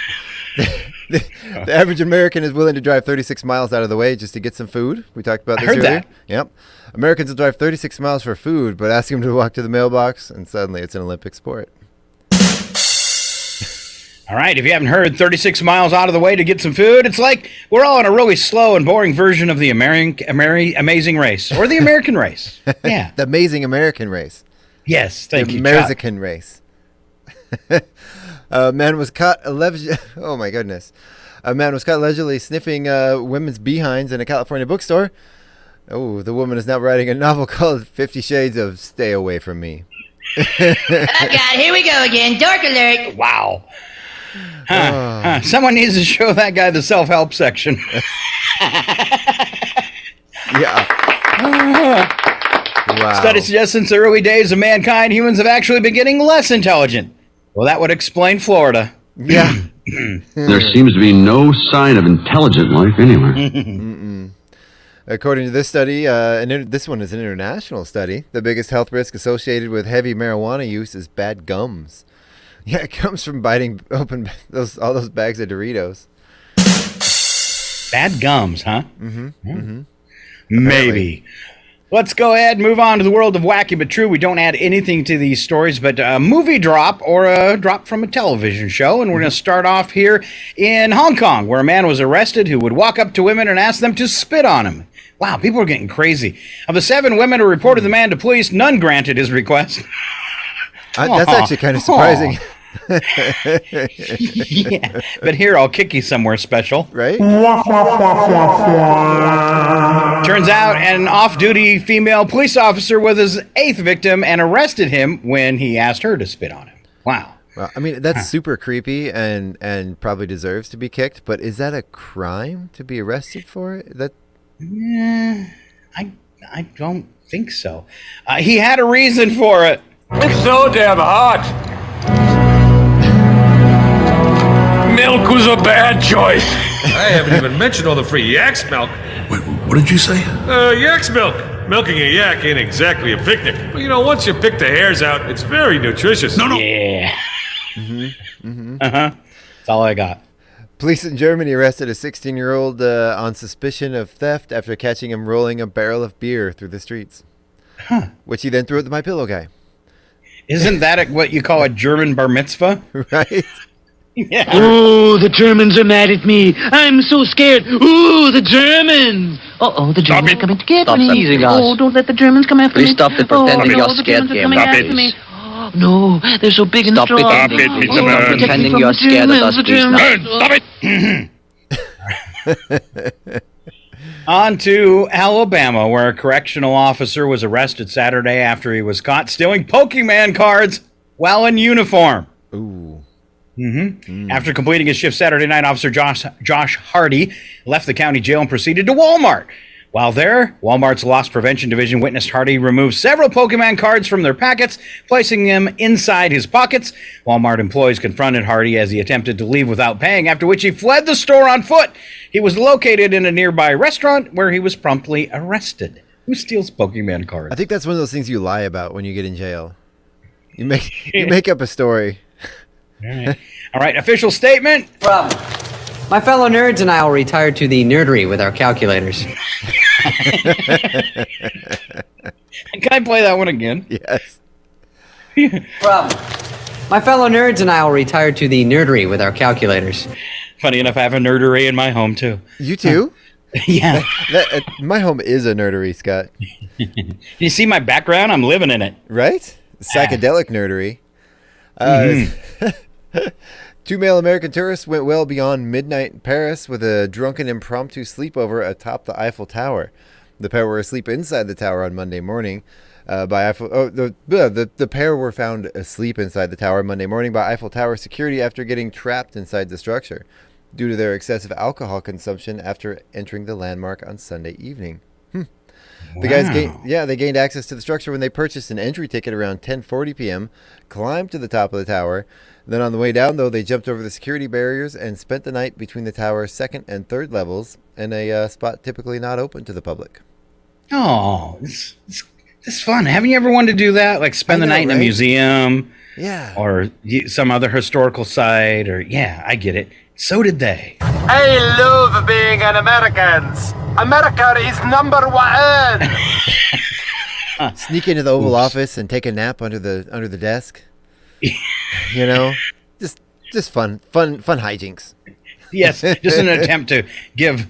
The average American is willing to drive 36 miles out of the way just to get some food. We talked about this earlier. That. Yep. Americans will drive 36 miles for food, but ask them to walk to the mailbox, and suddenly it's an Olympic sport. All right, if you haven't heard 36 miles out of the way to get some food, it's like we're all in a really slow and boring version of the Amazing Race, or the American race. Yeah. The Amazing American Race. Yes, thank you, American race. A man was caught oh my goodness. A man was caught allegedly sniffing women's behinds in a California bookstore. Oh, the woman is now writing a novel called 50 Shades of Stay Away From Me. Oh God, here we go again. Dark alert. Wow. Someone needs to show that guy the self-help section. Yeah. Wow. Study suggests since the early days of mankind, humans have actually been getting less intelligent. Well, that would explain Florida. Yeah. There seems to be no sign of intelligent life anywhere. According to this study, this one is an international study, the biggest health risk associated with heavy marijuana use is bad gums. Yeah, it comes from biting open all those bags of Doritos. Bad gums, huh? Maybe. Let's go ahead and move on to the world of wacky but true. We don't add anything to these stories, but a movie drop or a drop from a television show. And we're going to start off here in Hong Kong, where a man was arrested who would walk up to women and ask them to spit on him. Wow, people are getting crazy. Of the 7 women who reported the man to police, none granted his request. That's actually kind of surprising. Yeah, but here I'll kick you somewhere special. Right? Turns out an off-duty female police officer was his 8th victim and arrested him when he asked her to spit on him. Wow. Well, I mean, that's super creepy and probably deserves to be kicked, but is that a crime to be arrested for it? I don't think so. He had a reason for it. It's so damn hot. Milk was a bad choice. I haven't even mentioned all the free yak's milk. Wait, what did you say? Yak's milk. Milking a yak ain't exactly a picnic. But once you pick the hairs out, it's very nutritious. No. Yeah. Mm-hmm. That's all I got. Police in Germany arrested a 16-year-old on suspicion of theft after catching him rolling a barrel of beer through the streets, which he then threw at the MyPillow guy. Isn't that what you call a German bar mitzvah? Right? Yeah. Oh, the Germans are mad at me. I'm so scared. Ooh, the Germans. Uh-oh, the Germans are coming to get me. Easy, guys. Oh, don't let the Germans come after Please me. stop the pretending you're the scared Germans are game. coming Stop after it. me. Oh, no, they're so big and Stop it. strong. Stop it, Mr. Oh, Man. protect me Pretending from you're the scared of Germans, us, the please. Germans. Stop it. On to Alabama, where a correctional officer was arrested Saturday after he was caught stealing Pokemon cards while in uniform. Ooh. After completing his shift Saturday night, Officer Josh Hardy left the county jail and proceeded to Walmart. While there, Walmart's Loss Prevention Division witnessed Hardy remove several Pokemon cards from their packets, placing them inside his pockets. Walmart employees confronted Hardy as he attempted to leave without paying, after which he fled the store on foot. He was located in a nearby restaurant where he was promptly arrested. Who steals Pokemon cards? I think that's one of those things you lie about when you get in jail. You make up a story. All right, official statement. My fellow nerds and I will retire to the nerdery with our calculators. Can I play that one again? Yes. My fellow nerds and I will retire to the nerdery with our calculators. Funny enough, I have a nerdery in my home, too. You too? Yeah. My home is a nerdery, Scott. You see my background? I'm living in it. Right? Psychedelic nerdery. 2 male American tourists went well beyond midnight in Paris with a drunken impromptu sleepover atop the Eiffel Tower. The pair were asleep inside the tower on Monday morning. The pair were found asleep inside the tower Monday morning by Eiffel Tower security after getting trapped inside the structure due to their excessive alcohol consumption after entering the landmark on Sunday evening. The guys gained access to the structure when they purchased an entry ticket around 10:40 p.m., climbed to the top of the tower. Then on the way down, though, they jumped over the security barriers and spent the night between the tower's second and third levels in a spot typically not open to the public. Oh, it's fun. Haven't you ever wanted to do that? Like spend the night in a museum? Yeah. Or some other historical site? Or, yeah, I get it. So did they. I love being an American. America is number one. Sneak into the Oval Office and take a nap under the desk. You know, just fun hijinks. Yes, just an attempt to give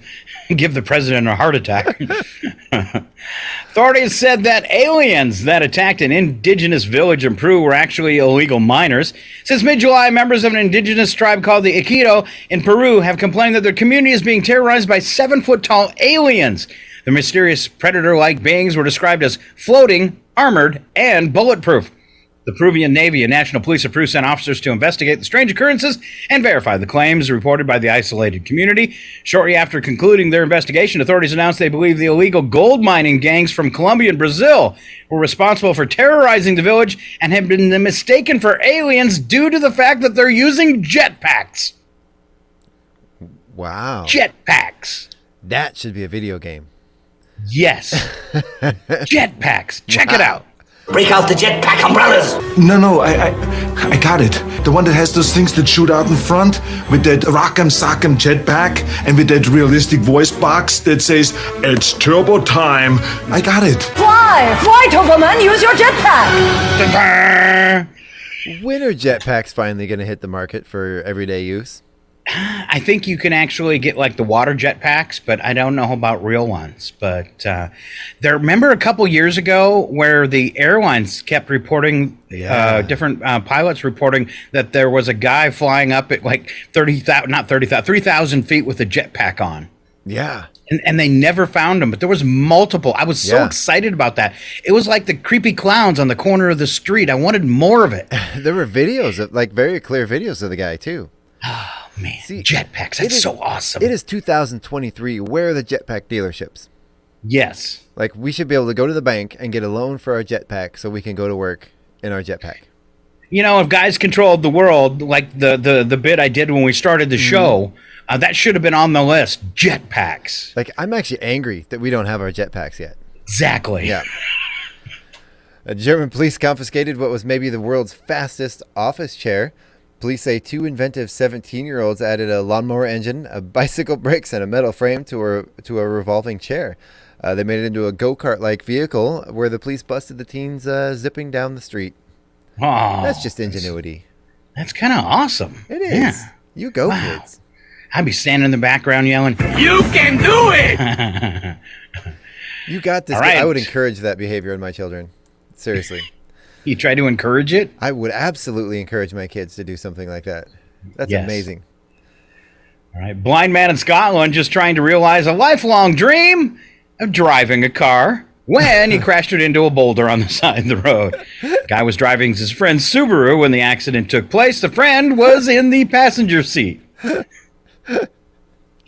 the president a heart attack. Authorities said that aliens that attacked an indigenous village in Peru were actually illegal miners. Since mid-July, members of an indigenous tribe called the Iquitos in Peru have complained that their community is being terrorized by 7-foot-tall aliens. The mysterious predator-like beings were described as floating, armored, and bulletproof. The Peruvian Navy and National Police of Peru sent officers to investigate the strange occurrences and verify the claims reported by the isolated community. Shortly after concluding their investigation, authorities announced they believe the illegal gold mining gangs from Colombia and Brazil were responsible for terrorizing the village and have been mistaken for aliens due to the fact that they're using jetpacks. Wow. Jetpacks. That should be a video game. Yes. Jetpacks. Check it out. Break out the jetpack umbrellas. No, I got it. The one that has those things that shoot out in front with that rock'em sock'em jetpack and with that realistic voice box that says, "It's turbo time." I got it. Fly, Turbo Man, use your jetpack. When are jetpacks finally going to hit the market for everyday use? I think you can actually get like the water jetpacks, but I don't know about real ones. But remember a couple years ago where the airlines kept reporting, different pilots reporting that there was a guy flying up at like 3,000 feet with a jetpack on. Yeah. And they never found him, but there was multiple. I was so excited about that. It was like the creepy clowns on the corner of the street. I wanted more of it. There were videos of very clear videos of the guy too. Man, jetpacks, that's so awesome. It is 2023. Where are the jetpack dealerships? Yes. Like, we should be able to go to the bank and get a loan for our jetpack so we can go to work in our jetpack. You know, if guys controlled the world, like the bit I did when we started the show, that should have been on the list. Jetpacks. Like, I'm actually angry that we don't have our jetpacks yet. Exactly. Yeah. German police confiscated what was maybe the world's fastest office chair. Police say 2 inventive 17-year-olds added a lawnmower engine, a bicycle brakes, and a metal frame to a revolving chair. They made it into a go-kart-like vehicle where the police busted the teens zipping down the street. Oh, that's just ingenuity. That's kind of awesome. It is. Yeah. You go, kids. I'd be standing in the background yelling, "You can do it!" You got this. Right. I would encourage that behavior in my children. Seriously. You try to encourage it? I would absolutely encourage my kids to do something like that. That's amazing. All right. Blind man in Scotland just trying to realize a lifelong dream of driving a car when he crashed it into a boulder on the side of the road. Guy was driving his friend's Subaru when the accident took place. The friend was in the passenger seat.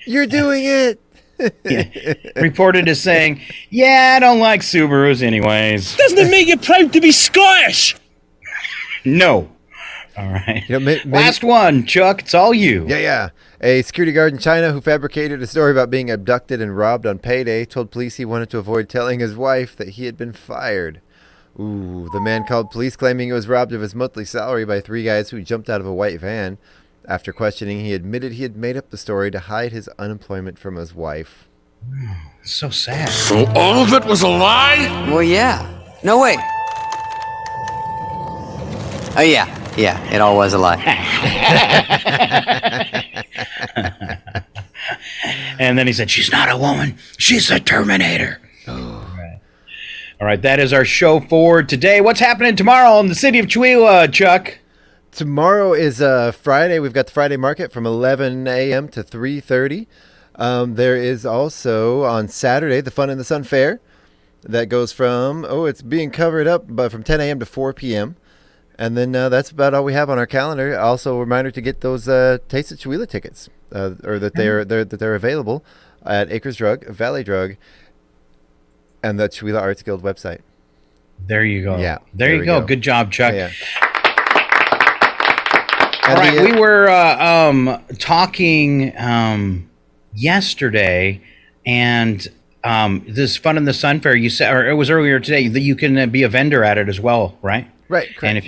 You're doing it. Yeah. Reported as saying, "Yeah, I don't like Subarus anyways." Doesn't it make you proud to be Scottish? No. All right. You know, Last one, Chuck. It's all you. Yeah. A security guard in China who fabricated a story about being abducted and robbed on payday told police he wanted to avoid telling his wife that he had been fired. Ooh, the man called police claiming he was robbed of his monthly salary by 3 guys who jumped out of a white van. After questioning, he admitted he had made up the story to hide his unemployment from his wife. So sad. So all of it was a lie? Well, yeah. No, wait. Oh, yeah. Yeah, it all was a lie. And then he said, "She's not a woman. She's the Terminator." All right, that is our show for today. What's happening tomorrow in the city of Chihuahua, Chuck? Tomorrow is Friday. We've got the Friday market from 11 a.m. to 3:30. There is also on Saturday the Fun in the Sun Fair that goes from, it's being covered up, but from 10 a.m. to 4 p.m. And then that's about all we have on our calendar. Also, a reminder to get those Taste of Chihuahua tickets, or that they're available at Acres Drug, Valley Drug, and the Chihuahua Arts Guild website. There you go. Yeah, there you go. Good job, Chuck. Yeah. All right, we were talking yesterday, and this Fun in the Sun Fair, you said, or it was earlier today, that you can be a vendor at it as well, right? Right. Correct. And if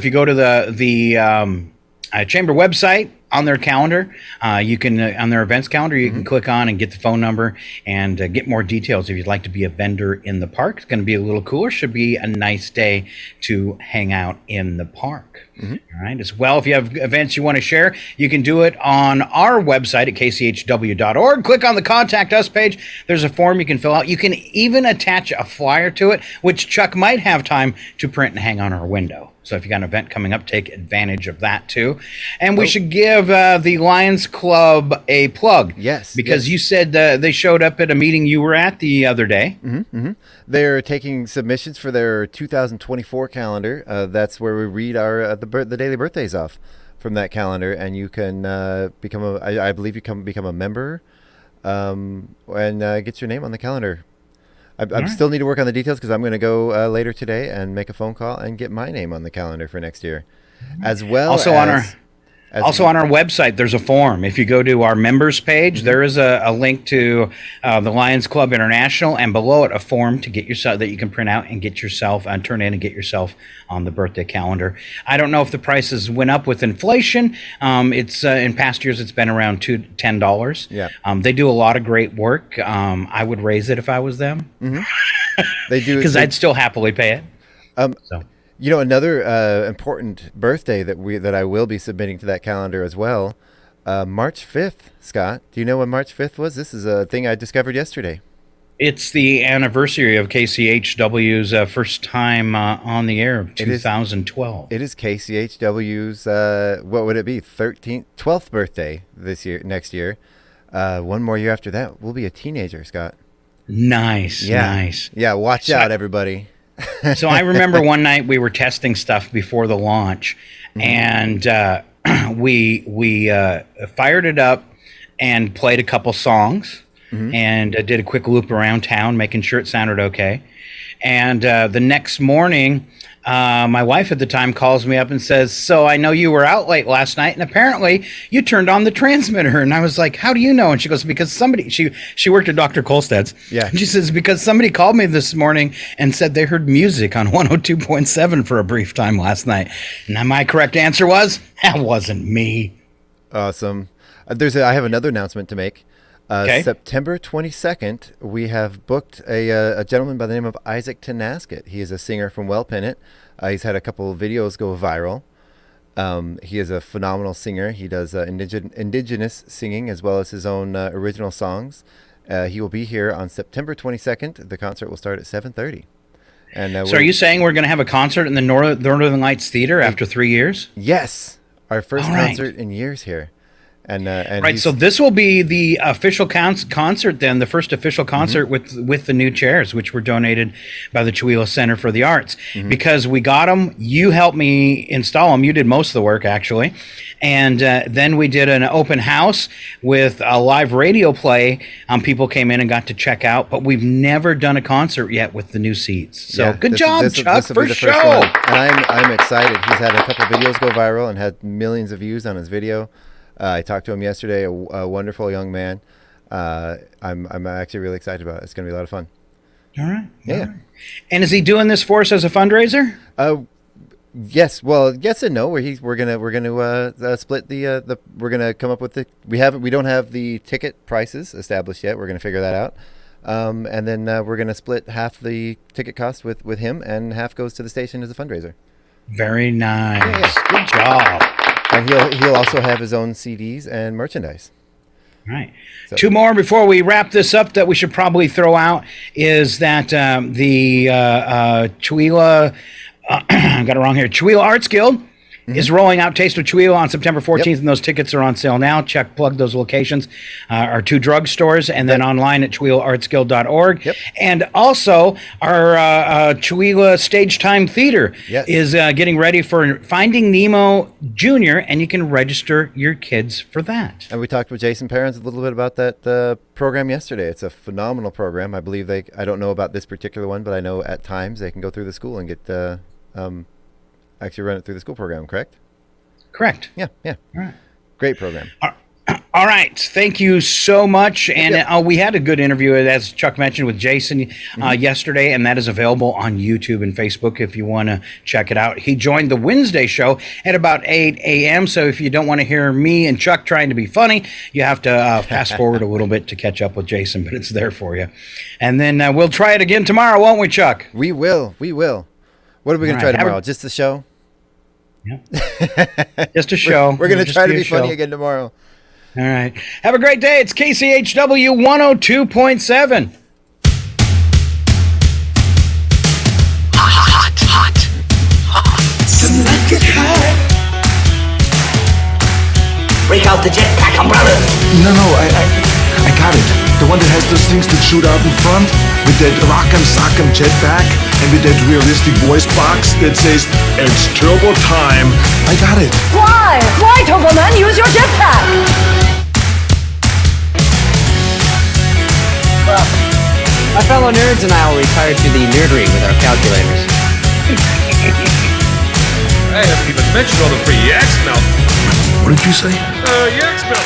you go to the chamber website, on their calendar, you can on their events calendar, you can click on and get the phone number and get more details if you'd like to be a vendor in the park. It's going to be a little cooler. Should be a nice day to hang out in the park. All right. As well, if you have events you want to share, you can do it on our website at kchw.org. Click on the Contact Us page. There's a form you can fill out. You can even attach a flyer to it, which Chuck might have time to print and hang on our window. So if you got an event coming up, take advantage of that too. And we should give the Lions Club a plug. Yes. Because you said they showed up at a meeting you were at the other day. They're taking submissions for their 2024 calendar. That's where we read our the daily birthdays off from that calendar, and you can become I believe you can become a member and get your name on the calendar. I still need to work on the details because I'm going to go later today and make a phone call and get my name on the calendar for next year, as well. Also on our website, there's a form. If you go to our members page, there is a link to the Lions Club International, and below it a form to get yourself that you can print out and get yourself and turn in and get yourself on the birthday calendar. I don't know if the prices went up with inflation. It's in past years it's been around $10. Yeah. They do a lot of great work. I would raise it if I was them. They do because I'd still happily pay it. You know, another important birthday that I will be submitting to that calendar as well, March 5th, Scott. Do you know when March 5th was? This is a thing I discovered yesterday. It's the anniversary of KCHW's first time on the air of 2012. It is KCHW's, what would it be, 12th birthday next year. One more year after that, we'll be a teenager, Scott. Nice. Yeah, watch out, everybody. So I remember one night we were testing stuff before the launch, and we fired it up and played a couple songs and did a quick loop around town, making sure it sounded okay. And the next morning, my wife at the time calls me up and says, so I know you were out late last night, and apparently you turned on the transmitter. And I was like, how do you know? And she goes, because somebody, she worked at Dr. Kolstad's. Yeah. And she says, because somebody called me this morning and said they heard music on 102.7 for a brief time last night. And my correct answer was, that wasn't me. Awesome. I have another announcement to make. Okay. September 22nd, we have booked a gentleman by the name of Isaac Tenasket. He is a singer from Wellpennant. He's had a couple of videos go viral. He is a phenomenal singer. He does indigenous singing as well as his own original songs. He will be here on September 22nd. The concert will start at 7:30. And so are you saying we're going to have a concert in the Northern Lights Theater after 3 years? Yes. Our first All right. concert in years here. And right, so this will be the official concert then, the first official concert with the new chairs, which were donated by the Chihuahua Center for the Arts. Because we got them, you helped me install them, you did most of the work actually, and then we did an open house with a live radio play. People came in and got to check out, but we've never done a concert yet with the new seats. So good job, Chuck, first show! And I'm excited. He's had a couple of videos go viral and had millions of views on his video. I talked to him yesterday, a wonderful young man. I'm actually really excited about it. It's going to be a lot of fun. All right. Yeah. All right. And is he doing this for us as a fundraiser? Yes. Well, yes and no. We're gonna split the we're gonna come up with we don't have the ticket prices established yet. We're gonna figure that out. And then we're gonna split half the ticket cost with him, and half goes to the station as a fundraiser. Very nice. Yeah. Good job. And he'll also have his own CDs and merchandise. Right. So. Two more before we wrap this up that we should probably throw out is that the Chihuahua, I got it wrong here, Chihuahua Arts Guild is rolling out Taste of Chihuahua on September 14th, and those tickets are on sale now. Plug those locations. Our two drugstores, and then online at ChihuahuaArtsGuild.org. And also, our Chihuahua Stage Time Theater is getting ready for Finding Nemo Jr., and you can register your kids for that. And we talked with Jason Perrins a little bit about that program yesterday. It's a phenomenal program. I believe I don't know about this particular one, but I know at times they can go through the school and get actually run it through the school program, correct? Correct. Yeah. All right. Great program. All right. Thank you so much. And we had a good interview, as Chuck mentioned, with Jason yesterday, and that is available on YouTube and Facebook if you want to check it out. He joined the Wednesday show at about 8 a.m., so if you don't want to hear me and Chuck trying to be funny, you have to fast forward a little bit to catch up with Jason, but it's there for you. And then we'll try it again tomorrow, won't we, Chuck? We will. What are we going to try tomorrow? Just the show? Yeah. Just a show. We're going to try to be funny again tomorrow. All right. Have a great day. It's KCHW 102.7. Hot. Tonight get high. Break out the jetpack umbrellas. No, I got it. The one that has those things that shoot out in front with that rock'em sock'em jetpack and with that realistic voice box that says, it's turbo time. I got it. Fly, Turboman, use your jetpack. My fellow nerds and I will retire to the nerdery with our calculators. I haven't even mentioned all the free yak smell. What did you say? Yak smell.